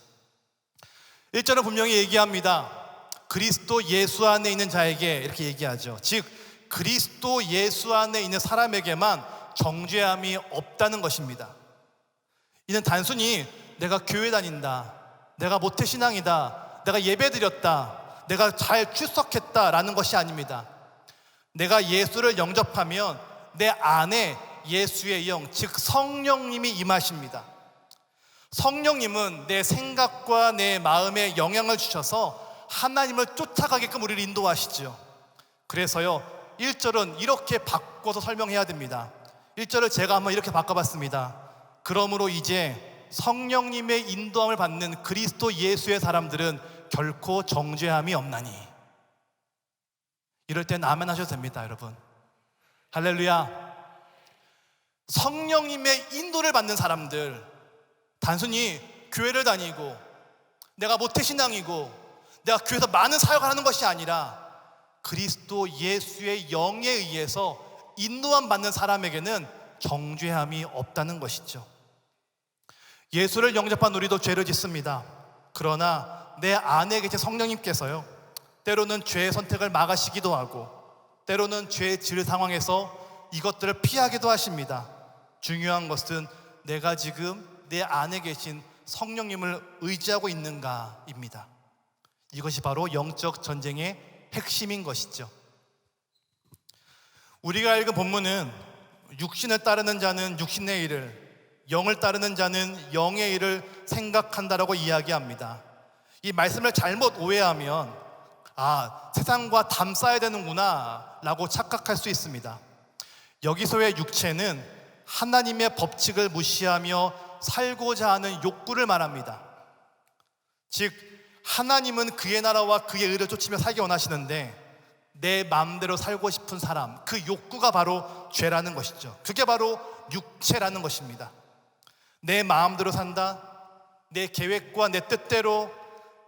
1절은 분명히 얘기합니다. 그리스도 예수 안에 있는 자에게, 이렇게 얘기하죠. 즉 그리스도 예수 안에 있는 사람에게만 정죄함이 없다는 것입니다. 이는 단순히 내가 교회 다닌다, 내가 모태신앙이다, 내가 예배드렸다, 내가 잘 출석했다라는 것이 아닙니다. 내가 예수를 영접하면 내 안에 예수의 영, 즉 성령님이 임하십니다. 성령님은 내 생각과 내 마음에 영향을 주셔서 하나님을 쫓아가게끔 우리를 인도하시죠. 그래서요, 1절은 이렇게 바꿔서 설명해야 됩니다. 1절을 제가 한번 이렇게 바꿔봤습니다. 그러므로 이제 성령님의 인도함을 받는 그리스도 예수의 사람들은 결코 정죄함이 없나니. 이럴 땐 아멘 하셔도 됩니다, 여러분. 할렐루야. 성령님의 인도를 받는 사람들, 단순히 교회를 다니고 내가 모태신앙이고 내가 교회에서 많은 사역을 하는 것이 아니라 그리스도 예수의 영에 의해서 인도함 받는 사람에게는 정죄함이 없다는 것이죠. 예수를 영접한 우리도 죄를 짓습니다. 그러나 내 안에 계신 성령님께서요, 때로는 죄의 선택을 막으시기도 하고 때로는 죄의 질 상황에서 이것들을 피하기도 하십니다. 중요한 것은 내가 지금 내 안에 계신 성령님을 의지하고 있는가입니다. 이것이 바로 영적 전쟁의 핵심인 것이죠. 우리가 읽은 본문은 육신을 따르는 자는 육신의 일을, 영을 따르는 자는 영의 일을 생각한다라고 이야기합니다. 이 말씀을 잘못 오해하면 세상과 담싸야 되는구나 라고 착각할 수 있습니다. 여기서의 육체는 하나님의 법칙을 무시하며 살고자 하는 욕구를 말합니다. 즉 하나님은 그의 나라와 그의 의를 쫓으며 살기 원하시는데 내 마음대로 살고 싶은 사람, 그 욕구가 바로 죄라는 것이죠. 그게 바로 육체라는 것입니다. 내 마음대로 산다, 내 계획과 내 뜻대로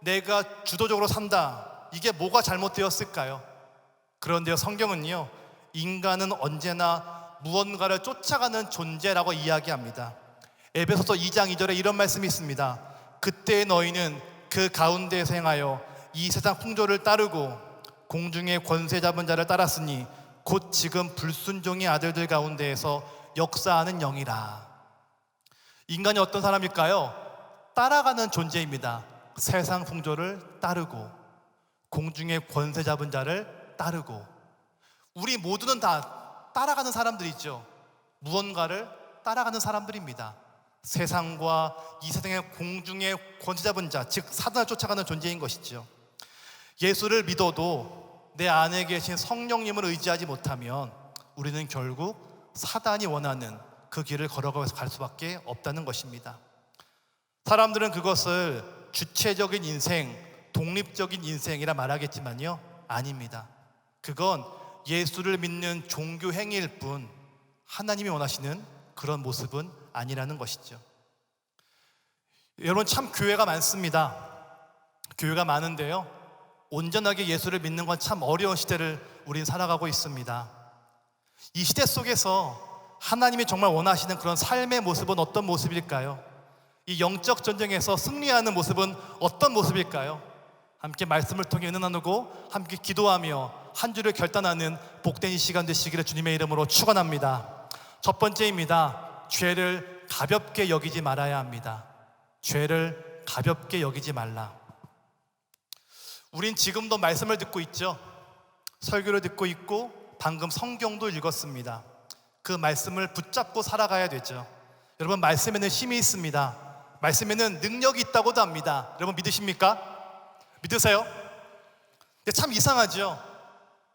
내가 주도적으로 산다. 이게 뭐가 잘못되었을까요? 그런데요, 성경은요, 인간은 언제나 무언가를 쫓아가는 존재라고 이야기합니다. 에베소서 2장 2절에 이런 말씀이 있습니다. 그때 너희는 그 가운데에서 행하여 이 세상 풍조를 따르고 공중의 권세 잡은 자를 따랐으니 곧 지금 불순종의 아들들 가운데에서 역사하는 영이라. 인간이 어떤 사람일까요? 따라가는 존재입니다. 세상 풍조를 따르고 공중의 권세 잡은 자를 따르고. 우리 모두는 다 따라가는 사람들이죠. 무언가를 따라가는 사람들입니다. 세상과 이 세상의 공중의 권세 잡은 자, 즉 사단을 쫓아가는 존재인 것이죠. 예수를 믿어도 내 안에 계신 성령님을 의지하지 못하면 우리는 결국 사단이 원하는 그 길을 걸어가면서 갈 수밖에 없다는 것입니다. 사람들은 그것을 주체적인 인생, 독립적인 인생이라 말하겠지만요, 아닙니다. 그건 예수를 믿는 종교 행위일 뿐 하나님이 원하시는 그런 모습은 아니라는 것이죠. 여러분, 참 교회가 많습니다. 교회가 많은데요, 온전하게 예수를 믿는 건 참 어려운 시대를 우린 살아가고 있습니다. 이 시대 속에서 하나님이 정말 원하시는 그런 삶의 모습은 어떤 모습일까요? 이 영적 전쟁에서 승리하는 모습은 어떤 모습일까요? 함께 말씀을 통해 은혜 나누고 함께 기도하며 한 주를 결단하는 복된 이 시간 되시기를 주님의 이름으로 축원합니다. 첫 번째입니다. 죄를 가볍게 여기지 말아야 합니다. 죄를 가볍게 여기지 말라. 우린 지금도 말씀을 듣고 있죠. 설교를 듣고 있고 방금 성경도 읽었습니다. 그 말씀을 붙잡고 살아가야 되죠. 여러분, 말씀에는 힘이 있습니다. 말씀에는 능력이 있다고도 합니다. 여러분, 믿으십니까? 믿으세요? 근데 참 이상하죠.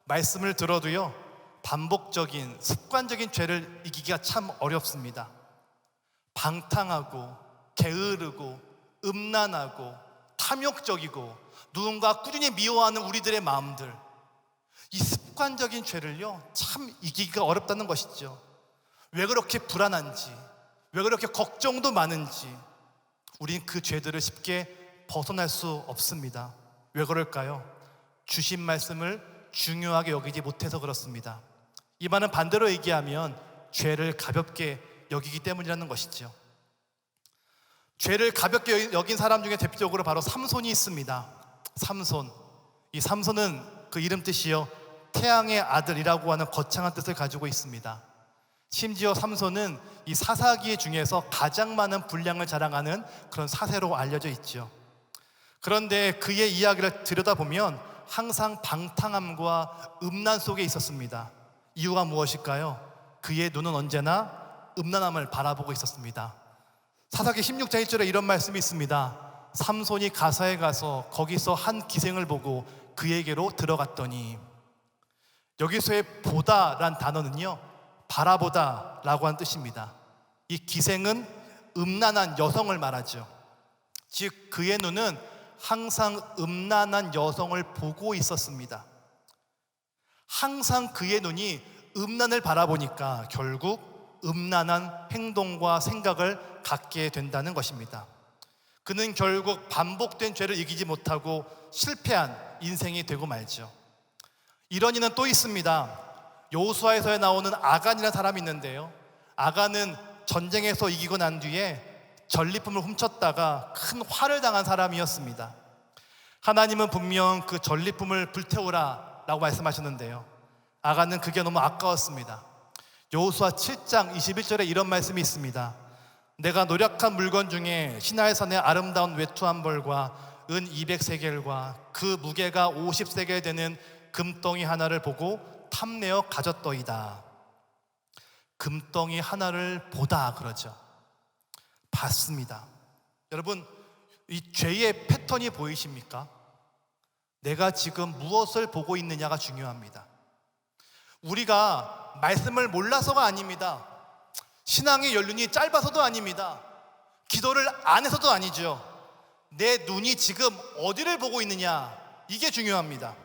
말씀을 들어도요, 반복적인 습관적인 죄를 이기기가 참 어렵습니다. 방탕하고 게으르고 음란하고 탐욕적이고 누군가 꾸준히 미워하는 우리들의 마음들, 이 습관적인 죄를요, 참 이기기가 어렵다는 것이죠. 왜 그렇게 불안한지, 왜 그렇게 걱정도 많은지 우린 그 죄들을 쉽게 벗어날 수 없습니다. 왜 그럴까요? 주신 말씀을 중요하게 여기지 못해서 그렇습니다. 이 말은 반대로 얘기하면 죄를 가볍게 여기기 때문이라는 것이죠. 죄를 가볍게 여긴 사람 중에 대표적으로 바로 삼손이 있습니다. 삼손. 이 삼손은 그 이름 뜻이요, 태양의 아들이라고 하는 거창한 뜻을 가지고 있습니다. 심지어 삼손은 이 사사기 중에서 가장 많은 분량을 자랑하는 그런 사세로 알려져 있죠. 그런데 그의 이야기를 들여다보면 항상 방탕함과 음란 속에 있었습니다. 이유가 무엇일까요? 그의 눈은 언제나 음란함을 바라보고 있었습니다. 사사기 16장 1절에 이런 말씀이 있습니다. 삼손이 가사에 가서 거기서 한 기생을 보고 그에게로 들어갔더니, 여기서의 보다란 단어는요, 바라보다 라고 하는 뜻입니다. 이 기생은 음란한 여성을 말하죠. 즉 그의 눈은 항상 음란한 여성을 보고 있었습니다. 항상 그의 눈이 음란을 바라보니까 결국 음란한 행동과 생각을 갖게 된다는 것입니다. 그는 결국 반복된 죄를 이기지 못하고 실패한 인생이 되고 말죠. 이런 이는 또 있습니다. 여호수아에서 나오는 아간이라는 사람이 있는데요, 아간은 전쟁에서 이기고 난 뒤에 전리품을 훔쳤다가 큰 화를 당한 사람이었습니다. 하나님은 분명 그 전리품을 불태우라 라고 말씀하셨는데요, 아간은 그게 너무 아까웠습니다. 여호수아 7장 21절에 이런 말씀이 있습니다. 내가 노력한 물건 중에 시나이산의 아름다운 외투 한 벌과 은 200세겔과 그 무게가 50세겔 되는 금덩이 하나를 보고 탐내어 가졌더이다. 금덩이 하나를 보다 그러죠. 봤습니다. 여러분, 이 죄의 패턴이 보이십니까? 내가 지금 무엇을 보고 있느냐가 중요합니다. 우리가 말씀을 몰라서가 아닙니다. 신앙의 연륜이 짧아서도 아닙니다. 기도를 안 해서도 아니죠. 내 눈이 지금 어디를 보고 있느냐, 이게 중요합니다.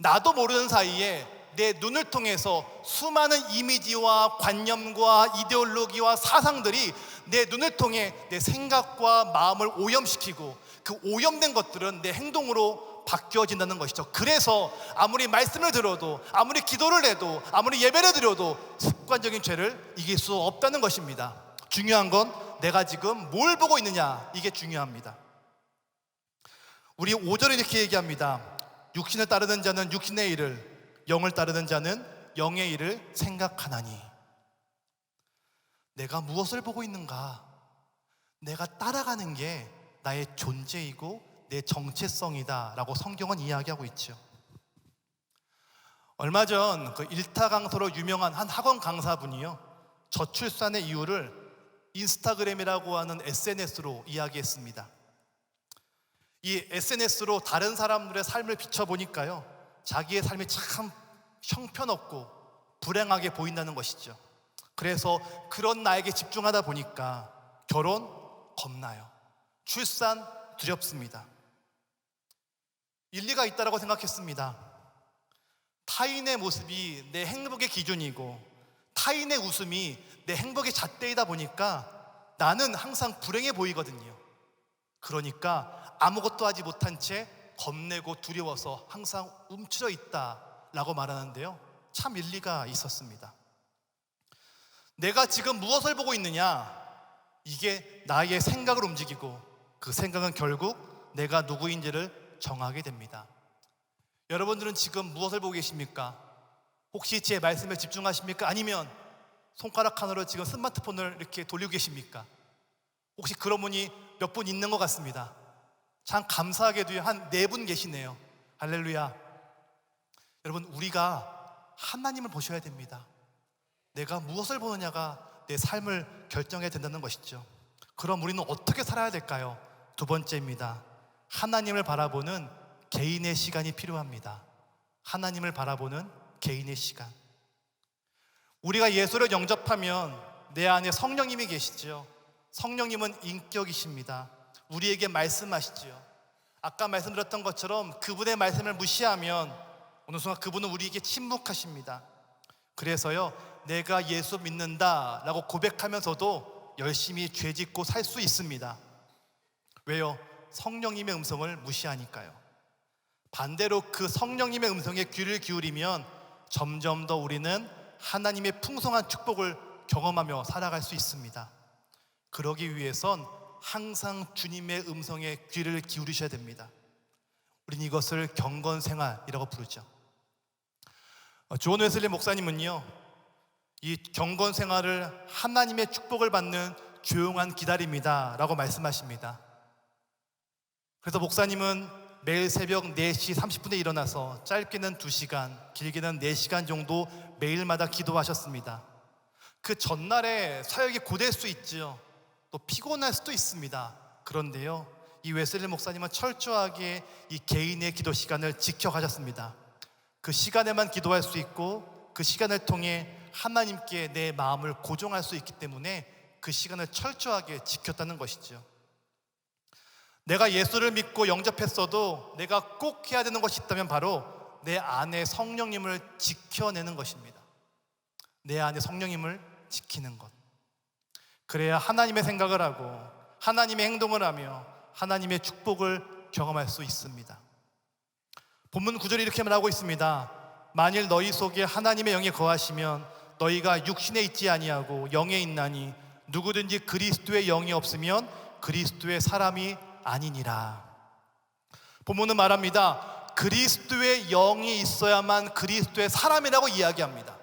나도 모르는 사이에 내 눈을 통해서 수많은 이미지와 관념과 이데올로기와 사상들이 내 눈을 통해 내 생각과 마음을 오염시키고 그 오염된 것들은 내 행동으로 바뀌어진다는 것이죠. 그래서 아무리 말씀을 들어도, 아무리 기도를 해도, 아무리 예배를 드려도 습관적인 죄를 이길 수 없다는 것입니다. 중요한 건 내가 지금 뭘 보고 있느냐, 이게 중요합니다. 우리 5절에 이렇게 얘기합니다. 육신을 따르는 자는 육신의 일을, 영을 따르는 자는 영의 일을 생각하나니. 내가 무엇을 보고 있는가? 내가 따라가는 게 나의 존재이고 내 정체성이다 라고 성경은 이야기하고 있죠. 얼마 전 그 일타 강사로 유명한 한 학원 강사분이요, 저출산의 이유를 인스타그램이라고 하는 SNS로 이야기했습니다. 이 SNS로 다른 사람들의 삶을 비춰보니까요, 자기의 삶이 참 형편없고 불행하게 보인다는 것이죠. 그래서 그런 나에게 집중하다 보니까 결혼 겁나요, 출산 두렵습니다. 일리가 있다라고 생각했습니다. 타인의 모습이 내 행복의 기준이고 타인의 웃음이 내 행복의 잣대이다 보니까 나는 항상 불행해 보이거든요. 그러니까 아무것도 하지 못한 채 겁내고 두려워서 항상 움츠러 있다라고 말하는데요, 참 일리가 있었습니다. 내가 지금 무엇을 보고 있느냐, 이게 나의 생각을 움직이고 그 생각은 결국 내가 누구인지를 정하게 됩니다. 여러분들은 지금 무엇을 보고 계십니까? 혹시 제 말씀에 집중하십니까? 아니면 손가락 하나로 지금 스마트폰을 이렇게 돌리고 계십니까? 혹시 그런 분이 몇 분 있는 것 같습니다. 참 감사하게도 한 4분 계시네요. 할렐루야. 여러분, 우리가 하나님을 보셔야 됩니다. 내가 무엇을 보느냐가 내 삶을 결정해야 된다는 것이죠. 그럼 우리는 어떻게 살아야 될까요? 두 번째입니다. 하나님을 바라보는 개인의 시간이 필요합니다. 하나님을 바라보는 개인의 시간. 우리가 예수를 영접하면 내 안에 성령님이 계시죠. 성령님은 인격이십니다. 우리에게 말씀하시죠. 아까 말씀드렸던 것처럼 그분의 말씀을 무시하면 어느 순간 그분은 우리에게 침묵하십니다. 그래서요, 내가 예수 믿는다 라고 고백하면서도 열심히 죄짓고 살 수 있습니다. 왜요? 성령님의 음성을 무시하니까요. 반대로 그 성령님의 음성에 귀를 기울이면 점점 더 우리는 하나님의 풍성한 축복을 경험하며 살아갈 수 있습니다. 그러기 위해선 항상 주님의 음성에 귀를 기울이셔야 됩니다. 우리는 이것을 경건생활이라고 부르죠. 존 웨슬리 목사님은요, 이 경건생활을 하나님의 축복을 받는 조용한 기다림이다 라고 말씀하십니다. 그래서 목사님은 매일 새벽 4시 30분에 일어나서 짧게는 2시간, 길게는 4시간 정도 매일마다 기도하셨습니다. 그 전날에 사역이 고될 수 있죠. 또 피곤할 수도 있습니다. 그런데요, 이 웨슬리 목사님은 철저하게 이 개인의 기도 시간을 지켜가셨습니다. 그 시간에만 기도할 수 있고 그 시간을 통해 하나님께 내 마음을 고정할 수 있기 때문에 그 시간을 철저하게 지켰다는 것이죠. 내가 예수를 믿고 영접했어도 내가 꼭 해야 되는 것이 있다면 바로 내 안에 성령님을 지켜내는 것입니다. 내 안에 성령님을 지키는 것. 그래야 하나님의 생각을 하고 하나님의 행동을 하며 하나님의 축복을 경험할 수 있습니다. 본문 9절이 이렇게 말하고 있습니다. 만일 너희 속에 하나님의 영이 거하시면 너희가 육신에 있지 아니하고 영에 있나니 누구든지 그리스도의 영이 없으면 그리스도의 사람이 아니니라. 본문은 말합니다. 그리스도의 영이 있어야만 그리스도의 사람이라고 이야기합니다.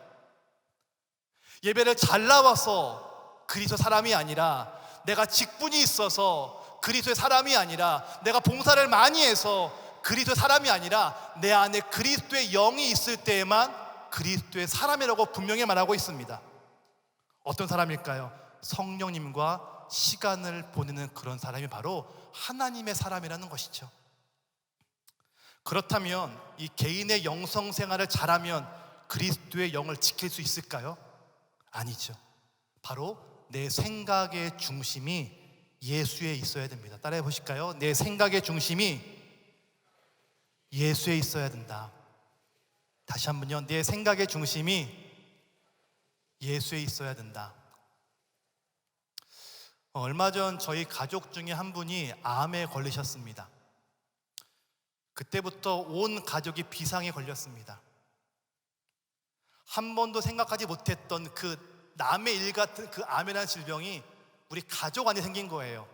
예배를 잘 나와서 그리스도 사람이 아니라, 내가 직분이 있어서 그리스도의 사람이 아니라, 내가 봉사를 많이 해서 그리스도의 사람이 아니라 내 안에 그리스도의 영이 있을 때에만 그리스도의 사람이라고 분명히 말하고 있습니다. 어떤 사람일까요? 성령님과 시간을 보내는 그런 사람이 바로 하나님의 사람이라는 것이죠. 그렇다면 이 개인의 영성 생활을 잘하면 그리스도의 영을 지킬 수 있을까요? 아니죠. 바로 내 생각의 중심이 예수에 있어야 됩니다. 따라해 보실까요? 내 생각의 중심이 예수에 있어야 된다. 다시 한번요. 내 생각의 중심이 예수에 있어야 된다. 얼마 전 저희 가족 중에 한 분이 암에 걸리셨습니다. 그때부터 온 가족이 비상에 걸렸습니다. 한 번도 생각하지 못했던 그 남의 일 같은 그 암이라는 질병이 우리 가족 안에 생긴 거예요.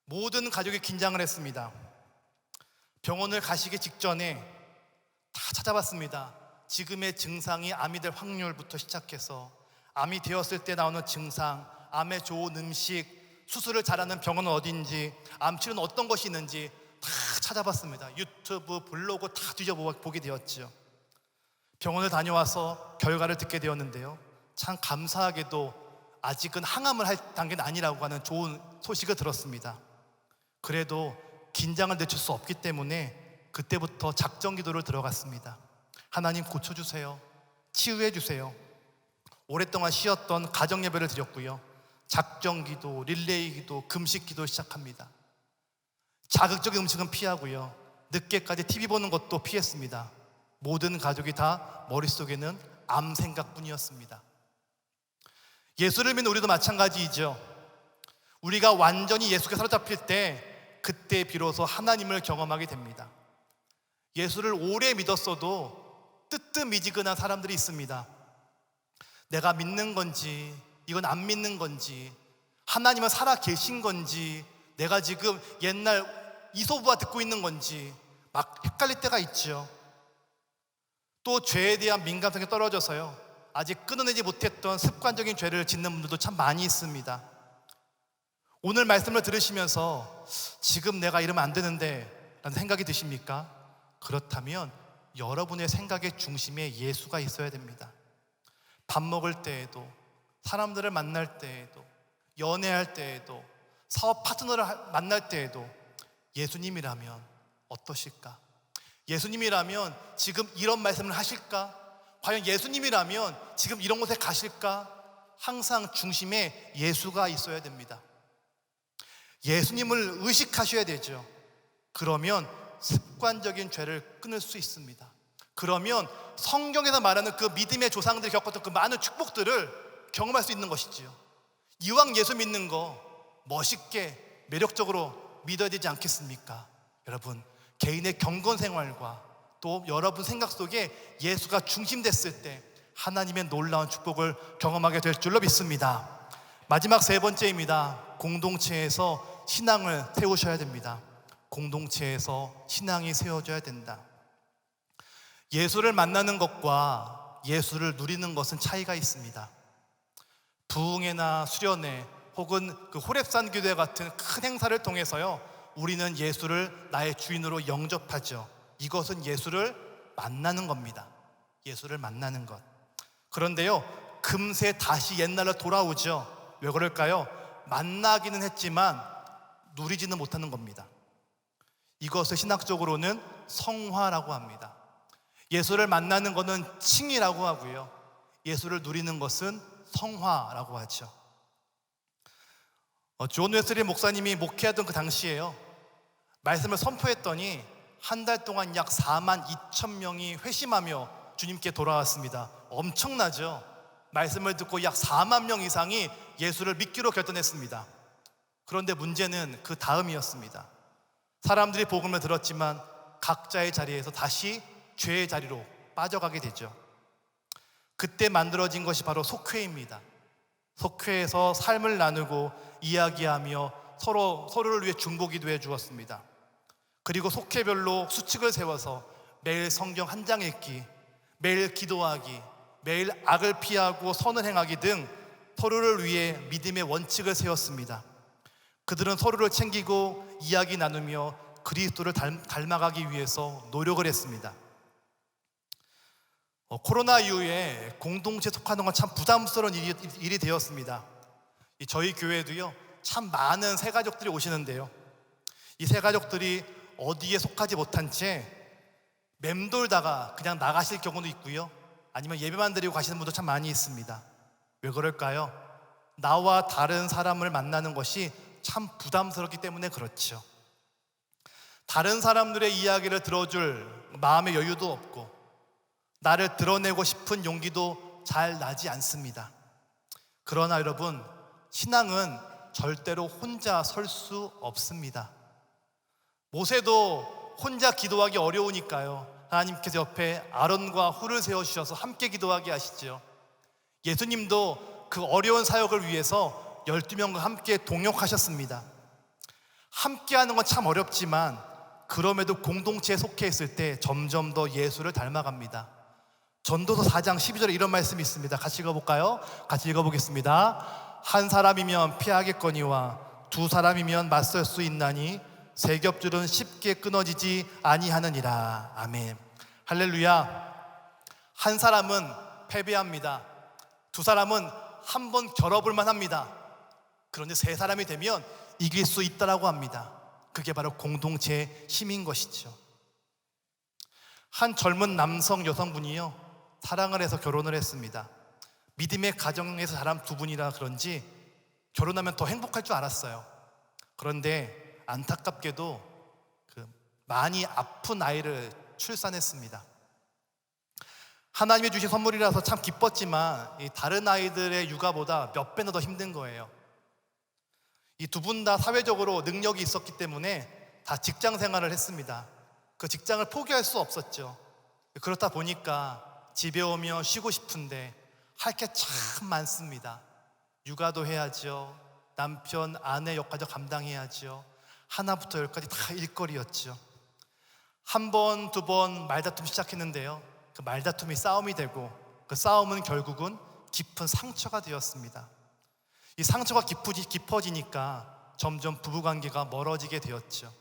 모든 가족이 긴장을 했습니다. 병원을 가시기 직전에 다 찾아봤습니다. 지금의 증상이 암이 될 확률부터 시작해서 암이 되었을 때 나오는 증상, 암에 좋은 음식, 수술을 잘하는 병원은 어딘지, 암 치료는 어떤 것이 있는지 다 찾아봤습니다. 유튜브, 블로그 다 뒤져보게 되었죠. 병원을 다녀와서 결과를 듣게 되었는데요, 참 감사하게도 아직은 항암을 할 단계는 아니라고 하는 좋은 소식을 들었습니다. 그래도 긴장을 늦출 수 없기 때문에 그때부터 작정 기도를 들어갔습니다. 하나님 고쳐주세요. 치유해주세요. 오랫동안 쉬었던 가정 예배를 드렸고요, 작정 기도, 릴레이 기도, 금식 기도 시작합니다. 자극적인 음식은 피하고요, 늦게까지 TV 보는 것도 피했습니다. 모든 가족이 다 머릿속에는 암 생각뿐이었습니다. 예수를 믿는 우리도 마찬가지이죠. 우리가 완전히 예수께 사로잡힐 때 그때 비로소 하나님을 경험하게 됩니다. 예수를 오래 믿었어도 뜨뜻미지근한 사람들이 있습니다. 내가 믿는 건지 이건 안 믿는 건지, 하나님은 살아 계신 건지, 내가 지금 옛날 이소부화 듣고 있는 건지 막 헷갈릴 때가 있죠. 또 죄에 대한 민감성이 떨어져서요, 아직 끊어내지 못했던 습관적인 죄를 짓는 분들도 참 많이 있습니다. 오늘 말씀을 들으시면서 지금 내가 이러면 안 되는데 라는 생각이 드십니까? 그렇다면 여러분의 생각의 중심에 예수가 있어야 됩니다. 밥 먹을 때에도, 사람들을 만날 때에도, 연애할 때에도, 사업 파트너를 만날 때에도 예수님이라면 어떠실까? 예수님이라면 지금 이런 말씀을 하실까? 과연 예수님이라면 지금 이런 곳에 가실까? 항상 중심에 예수가 있어야 됩니다. 예수님을 의식하셔야 되죠. 그러면 습관적인 죄를 끊을 수 있습니다. 그러면 성경에서 말하는 그 믿음의 조상들이 겪었던 그 많은 축복들을 경험할 수 있는 것이지요. 이왕 예수 믿는 거 멋있게 매력적으로 믿어야 되지 않겠습니까? 여러분, 개인의 경건 생활과 또 여러분 생각 속에 예수가 중심됐을 때 하나님의 놀라운 축복을 경험하게 될 줄로 믿습니다. 마지막 세 번째입니다. 공동체에서 신앙을 세우셔야 됩니다. 공동체에서 신앙이 세워져야 된다. 예수를 만나는 것과 예수를 누리는 것은 차이가 있습니다. 부흥회나 수련회 혹은 그 호렙산 교대 같은 큰 행사를 통해서요, 우리는 예수를 나의 주인으로 영접하죠. 이것은 예수를 만나는 겁니다. 예수를 만나는 것. 그런데요, 금세 다시 옛날로 돌아오죠. 왜 그럴까요? 만나기는 했지만 누리지는 못하는 겁니다. 이것을 신학적으로는 성화라고 합니다. 예수를 만나는 것은 칭이라고 하고요, 예수를 누리는 것은 성화라고 하죠. 존 웨슬리 목사님이 목회하던 그 당시에요, 말씀을 선포했더니 한 달 동안 약 4만 2천 명이 회심하며 주님께 돌아왔습니다. 엄청나죠? 말씀을 듣고 약 4만 명 이상이 예수를 믿기로 결단했습니다. 그런데 문제는 그 다음이었습니다. 사람들이 복음을 들었지만 각자의 자리에서 다시 죄의 자리로 빠져가게 되죠. 그때 만들어진 것이 바로 속회입니다. 속회에서 삶을 나누고 이야기하며 서로를 위해 중보기도 해 주었습니다. 그리고 속회별로 수칙을 세워서 매일 성경 한 장 읽기, 매일 기도하기, 매일 악을 피하고 선을 행하기 등 서로를 위해 믿음의 원칙을 세웠습니다. 그들은 서로를 챙기고 이야기 나누며 그리스도를 닮아가기 위해서 노력을 했습니다. 코로나 이후에 공동체 속하는 건 참 부담스러운 일이 되었습니다. 저희 교회도요, 참 많은 새가족들이 오시는데요, 이 새가족들이 어디에 속하지 못한 채 맴돌다가 그냥 나가실 경우도 있고요, 아니면 예배만 드리고 가시는 분도 참 많이 있습니다. 왜 그럴까요? 나와 다른 사람을 만나는 것이 참 부담스럽기 때문에 그렇죠. 다른 사람들의 이야기를 들어줄 마음의 여유도 없고, 나를 드러내고 싶은 용기도 잘 나지 않습니다. 그러나 여러분, 신앙은 절대로 혼자 설 수 없습니다. 모세도 혼자 기도하기 어려우니까요, 하나님께서 옆에 아론과 훌을 세워주셔서 함께 기도하게 하시죠. 예수님도 그 어려운 사역을 위해서 12명과 함께 동역하셨습니다. 함께하는 건 참 어렵지만 그럼에도 공동체에 속해 있을 때 점점 더 예수를 닮아갑니다. 전도서 4장 12절에 이런 말씀이 있습니다. 같이 읽어볼까요? 같이 읽어보겠습니다. 한 사람이면 피하겠거니와 두 사람이면 맞설 수 있나니 세 겹줄은 쉽게 끊어지지 아니하느니라. 아멘. 할렐루야. 한 사람은 패배합니다. 두 사람은 한번 겨뤄볼만 합니다. 그런데 세 사람이 되면 이길 수 있다라고 합니다. 그게 바로 공동체의 힘인 것이죠. 한 젊은 남성 여성분이요, 사랑을 해서 결혼을 했습니다. 믿음의 가정에서 자란 두 분이라 그런지 결혼하면 더 행복할 줄 알았어요. 그런데 안타깝게도 많이 아픈 아이를 출산했습니다. 하나님이 주신 선물이라서 참 기뻤지만 이 다른 아이들의 육아보다 몇 배나 더 힘든 거예요. 이 두 분 다 사회적으로 능력이 있었기 때문에 다 직장 생활을 했습니다. 그 직장을 포기할 수 없었죠. 그렇다 보니까 집에 오면 쉬고 싶은데 할 게 참 많습니다. 육아도 해야죠. 남편, 아내 역할도 감당해야죠. 하나부터 열까지 다 일거리였죠. 한 번, 두 번 말다툼 시작했는데요, 그 말다툼이 싸움이 되고 그 싸움은 결국은 깊은 상처가 되었습니다. 이 상처가 깊어지니까 점점 부부관계가 멀어지게 되었죠.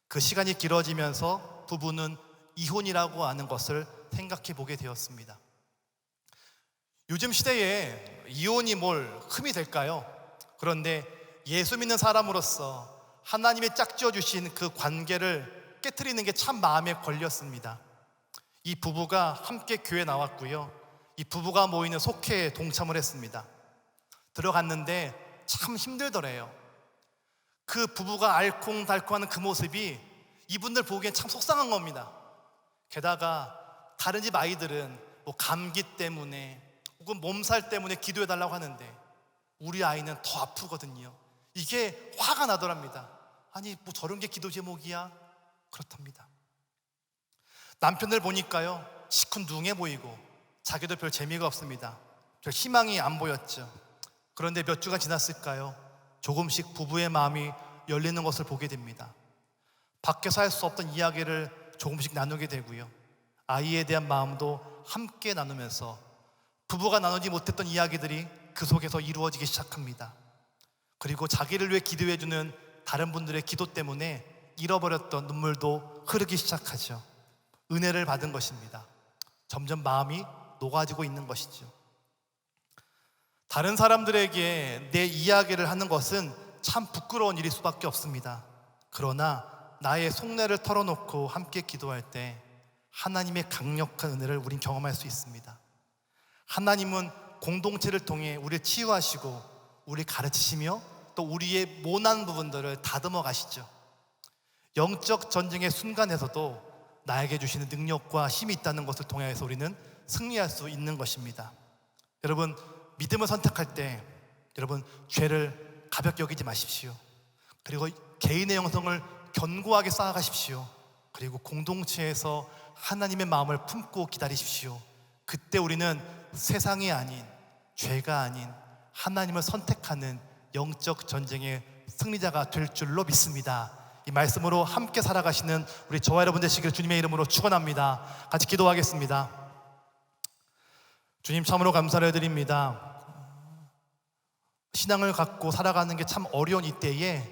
그 시간이 길어지면서 부부는 이혼이라고 하는 것을 생각해 보게 되었습니다. 요즘 시대에 이혼이 뭘 흠이 될까요? 그런데 예수 믿는 사람으로서 하나님의 짝지어 주신 그 관계를 깨트리는 게 참 마음에 걸렸습니다. 이 부부가 함께 교회 나왔고요, 이 부부가 모이는 속회에 동참을 했습니다. 들어갔는데 참 힘들더래요. 그 부부가 알콩달콩하는 그 모습이 이분들 보기엔 참 속상한 겁니다. 게다가 다른 집 아이들은 뭐 감기 때문에 혹은 몸살 때문에 기도해달라고 하는데 우리 아이는 더 아프거든요. 이게 화가 나더랍니다. 아니 뭐 저런 게 기도 제목이야? 그렇답니다. 남편을 보니까요, 시큰둥해 보이고 자기도 별 재미가 없습니다. 별 희망이 안 보였죠. 그런데 몇 주가 지났을까요? 조금씩 부부의 마음이 열리는 것을 보게 됩니다. 밖에서 할 수 없던 이야기를 조금씩 나누게 되고요, 아이에 대한 마음도 함께 나누면서 부부가 나누지 못했던 이야기들이 그 속에서 이루어지기 시작합니다. 그리고 자기를 위해 기도해주는 다른 분들의 기도 때문에 잃어버렸던 눈물도 흐르기 시작하죠. 은혜를 받은 것입니다. 점점 마음이 녹아지고 있는 것이죠. 다른 사람들에게 내 이야기를 하는 것은 참 부끄러운 일일 수밖에 없습니다. 그러나 나의 속내를 털어놓고 함께 기도할 때 하나님의 강력한 은혜를 우린 경험할 수 있습니다. 하나님은 공동체를 통해 우리를 치유하시고 우리를 가르치시며 또 우리의 모난 부분들을 다듬어 가시죠. 영적 전쟁의 순간에서도 나에게 주시는 능력과 힘이 있다는 것을 통해서 우리는 승리할 수 있는 것입니다. 여러분, 믿음을 선택할 때 여러분 죄를 가볍게 여기지 마십시오. 그리고 개인의 영성을 견고하게 쌓아가십시오. 그리고 공동체에서 하나님의 마음을 품고 기다리십시오. 그때 우리는 세상이 아닌, 죄가 아닌 하나님을 선택하는 영적 전쟁의 승리자가 될 줄로 믿습니다. 이 말씀으로 함께 살아가시는 우리 저와 여러분 되시기를 주님의 이름으로 축원합니다. 같이 기도하겠습니다. 주님, 참으로 감사를 드립니다. 신앙을 갖고 살아가는 게 참 어려운 이때에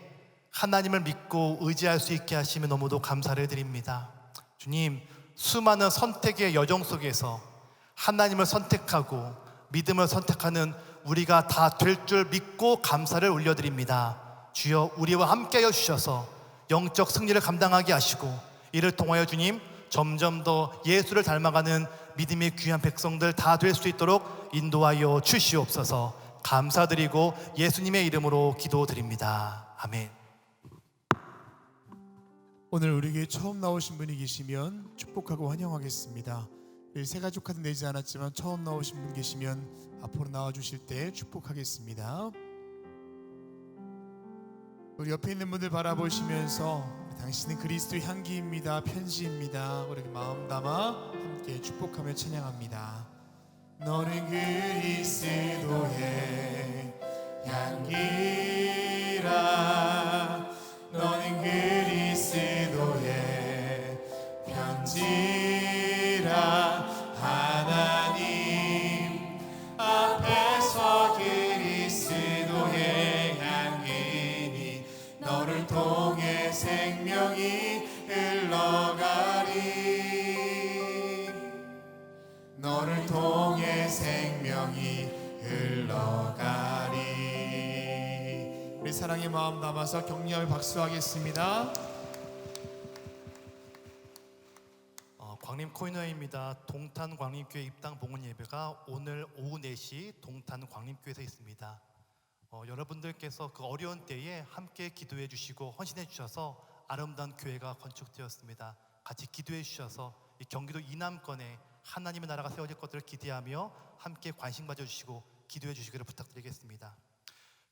하나님을 믿고 의지할 수 있게 하시면 너무도 감사를 드립니다. 주님, 수많은 선택의 여정 속에서 하나님을 선택하고 믿음을 선택하는 우리가 다 될 줄 믿고 감사를 올려드립니다. 주여, 우리와 함께하여 주셔서 영적 승리를 감당하게 하시고 이를 통하여 주님, 점점 더 예수를 닮아가는 믿음의 귀한 백성들 다 될 수 있도록 인도하여 주시옵소서. 감사드리고 예수님의 이름으로 기도드립니다. 아멘. 오늘 우리에게 처음 나오신 분이 계시면 축복하고 환영하겠습니다. 새 가족 카드 내지 않았지만 처음 나오신 분 계시면 앞으로 나와주실 때 축복하겠습니다. 우리 옆에 있는 분들 바라보시면서 당신은 그리스도의 향기입니다, 편지입니다. 우리 마음 담아 함께 축복하며 찬양합니다. 너는 그리스도의 향기라, 너는 그리스도의 편지라. 하나님 앞에서 그리스도의 향기니 너를 통해 생명이 흘러가리, 너를 통해 생명이 흘러가리. 우리 사랑의 마음 담아서 격려의 박수하겠습니다. 광림 코이너입니다. 동탄 광림교회 입당 봉헌 예배가 오늘 오후 4시 동탄 광림교회에서 있습니다. 여러분들께서 그 어려운 때에 함께 기도해 주시고 헌신해 주셔서 아름다운 교회가 건축되었습니다. 같이 기도해 주셔서 이 경기도 이남권에 하나님의 나라가 세워질 것들을 기대하며 함께 관심 가져주시고 기도해 주시기를 부탁드리겠습니다.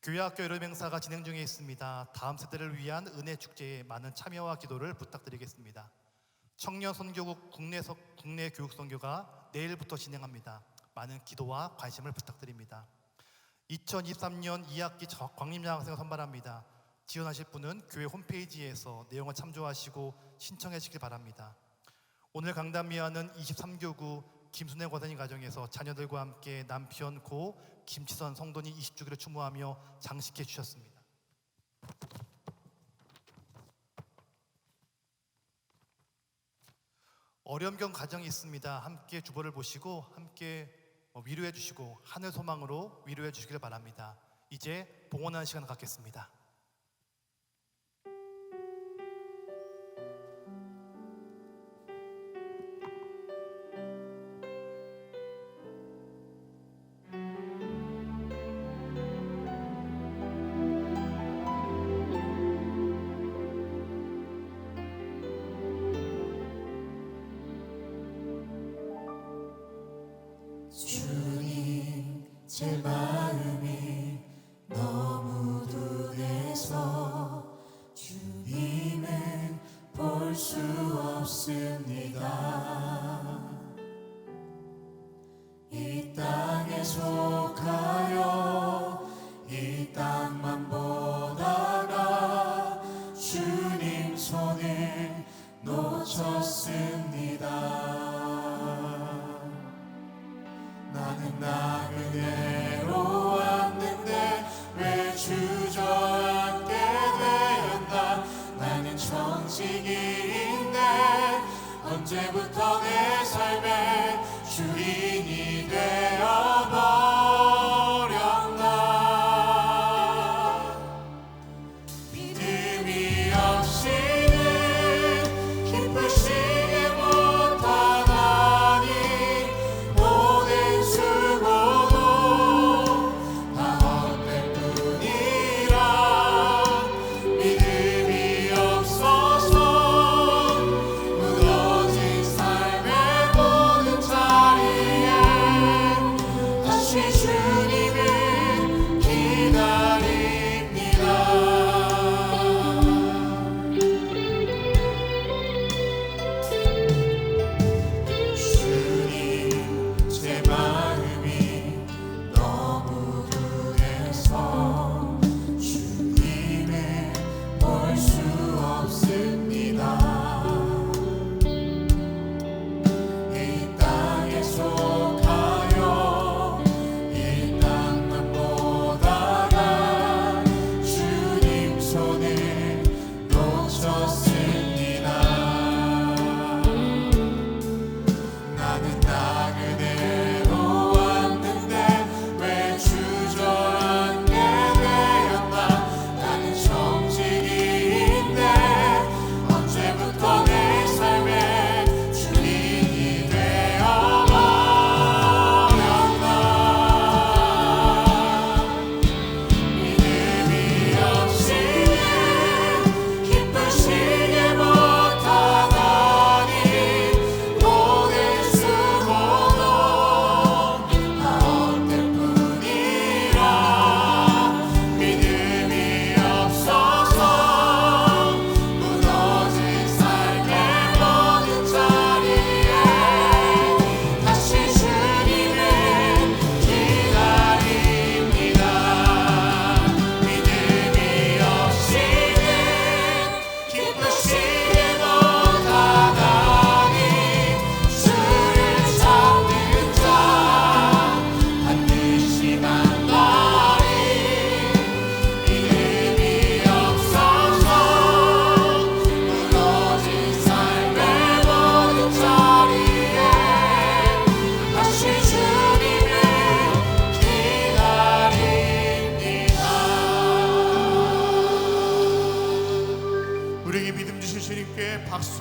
교회학교 여름 행사가 진행 중에 있습니다. 다음 세대를 위한 은혜 축제에 많은 참여와 기도를 부탁드리겠습니다. 청년 선교국 국내 교육 선교가 내일부터 진행합니다. 많은 기도와 관심을 부탁드립니다. 2023년 2학기 광림여학생을 선발합니다. 지원하실 분은 교회 홈페이지에서 내용을 참조하시고 신청해 주시길 바랍니다. 오늘 강단미화는 23교구 김순애 권사님 가정에서 자녀들과 함께 남편 고 김치선 성도님 20주기를 추모하며 장식해 주셨습니다. 어려움경 가정이 있습니다. 함께 주보를 보시고 함께 위로해 주시고 하늘 소망으로 위로해 주시길 바랍니다. 이제 봉헌하는 시간을 갖겠습니다. 주님, 제 마음이 너무 둔해서 주님을 볼 수 없습니다. 이 땅에 속하여 이 땅만 보다가 주님 손을 놓쳤습니다. 나는 나그네로 왔는데 왜 주저앉게 되었나. 나는 청지기인데 언제부터 내 삶의 주인이 되어버렸나. 믿음이 없이는 기쁘시게 못하나니 모든 수고도 다 헛될 뿐이라. 믿음이 없어서 무너진 삶의 모든 자리에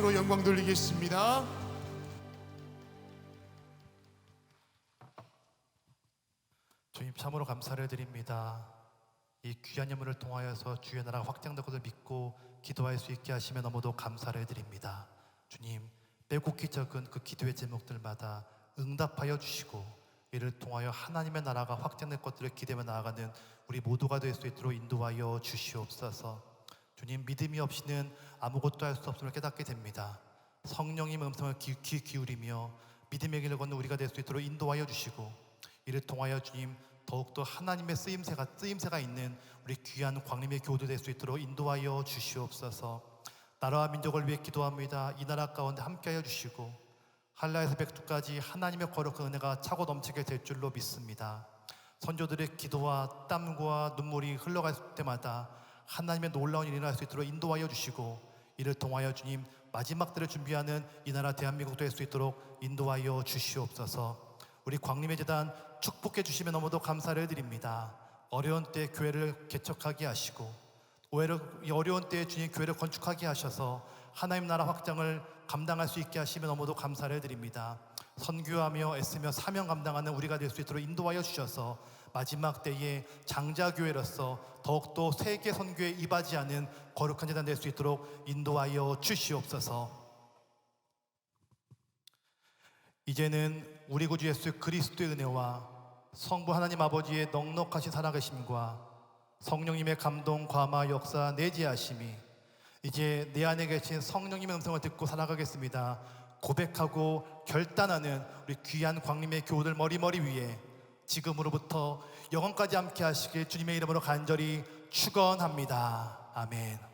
박수로 영광 돌리겠습니다. 주님 참으로 감사를 드립니다. 이 귀한 예물을 통하여서 주의 나라가 확장될 것을 믿고 기도할 수 있게 하시며 너무도 감사를 드립니다. 주님, 빼곡히 적은 그 기도의 제목들마다 응답하여 주시고 이를 통하여 하나님의 나라가 확장될 것들을 기대며 나아가는 우리 모두가 될 수 있도록 인도하여 주시옵소서. 주님, 믿음이 없이는 아무것도 할 수 없음을 깨닫게 됩니다. 성령님의 음성을 귀 기울이며 믿음의 길을 걷는 우리가 될 수 있도록 인도하여 주시고 이를 통하여 주님 더욱더 하나님의 쓰임새가 있는 우리 귀한 광림의 교도 될 수 있도록 인도하여 주시옵소서. 나라와 민족을 위해 기도합니다. 이 나라 가운데 함께하여 주시고 한라에서 백두까지 하나님의 거룩한 은혜가 차고 넘치게 될 줄로 믿습니다. 선조들의 기도와 땀과 눈물이 흘러갈 때마다 하나님의 놀라운 일이 일어날 수 있도록 인도하여 주시고 이를 통하여 주님 마지막 때를 준비하는 이 나라 대한민국 될 수 있도록 인도하여 주시옵소서. 우리 광림의 재단 축복해 주시면 너무도 감사를 드립니다. 어려운 때에 교회를 개척하게 하시고 이 어려운 때에 주님 교회를 건축하게 하셔서 하나님 나라 확장을 감당할 수 있게 하시면 너무도 감사를 드립니다. 선교하며 애쓰며 사명 감당하는 우리가 될 수 있도록 인도하여 주셔서 마지막 때에 장자교회로서 더욱더 세계 선교에 이바지하는 거룩한 재단 될 수 있도록 인도하여 주시옵소서. 이제는 우리 구주 예수 그리스도의 은혜와 성부 하나님 아버지의 넉넉하신 살아계심과 성령님의 감동, 감화, 역사, 내재하심이 이제 내 안에 계신 성령님의 음성을 듣고 살아가겠습니다 고백하고 결단하는 우리 귀한 광림의 교우들 머리머리 위에 지금으로부터 영원까지 함께 하시길 주님의 이름으로 간절히 축원합니다. 아멘.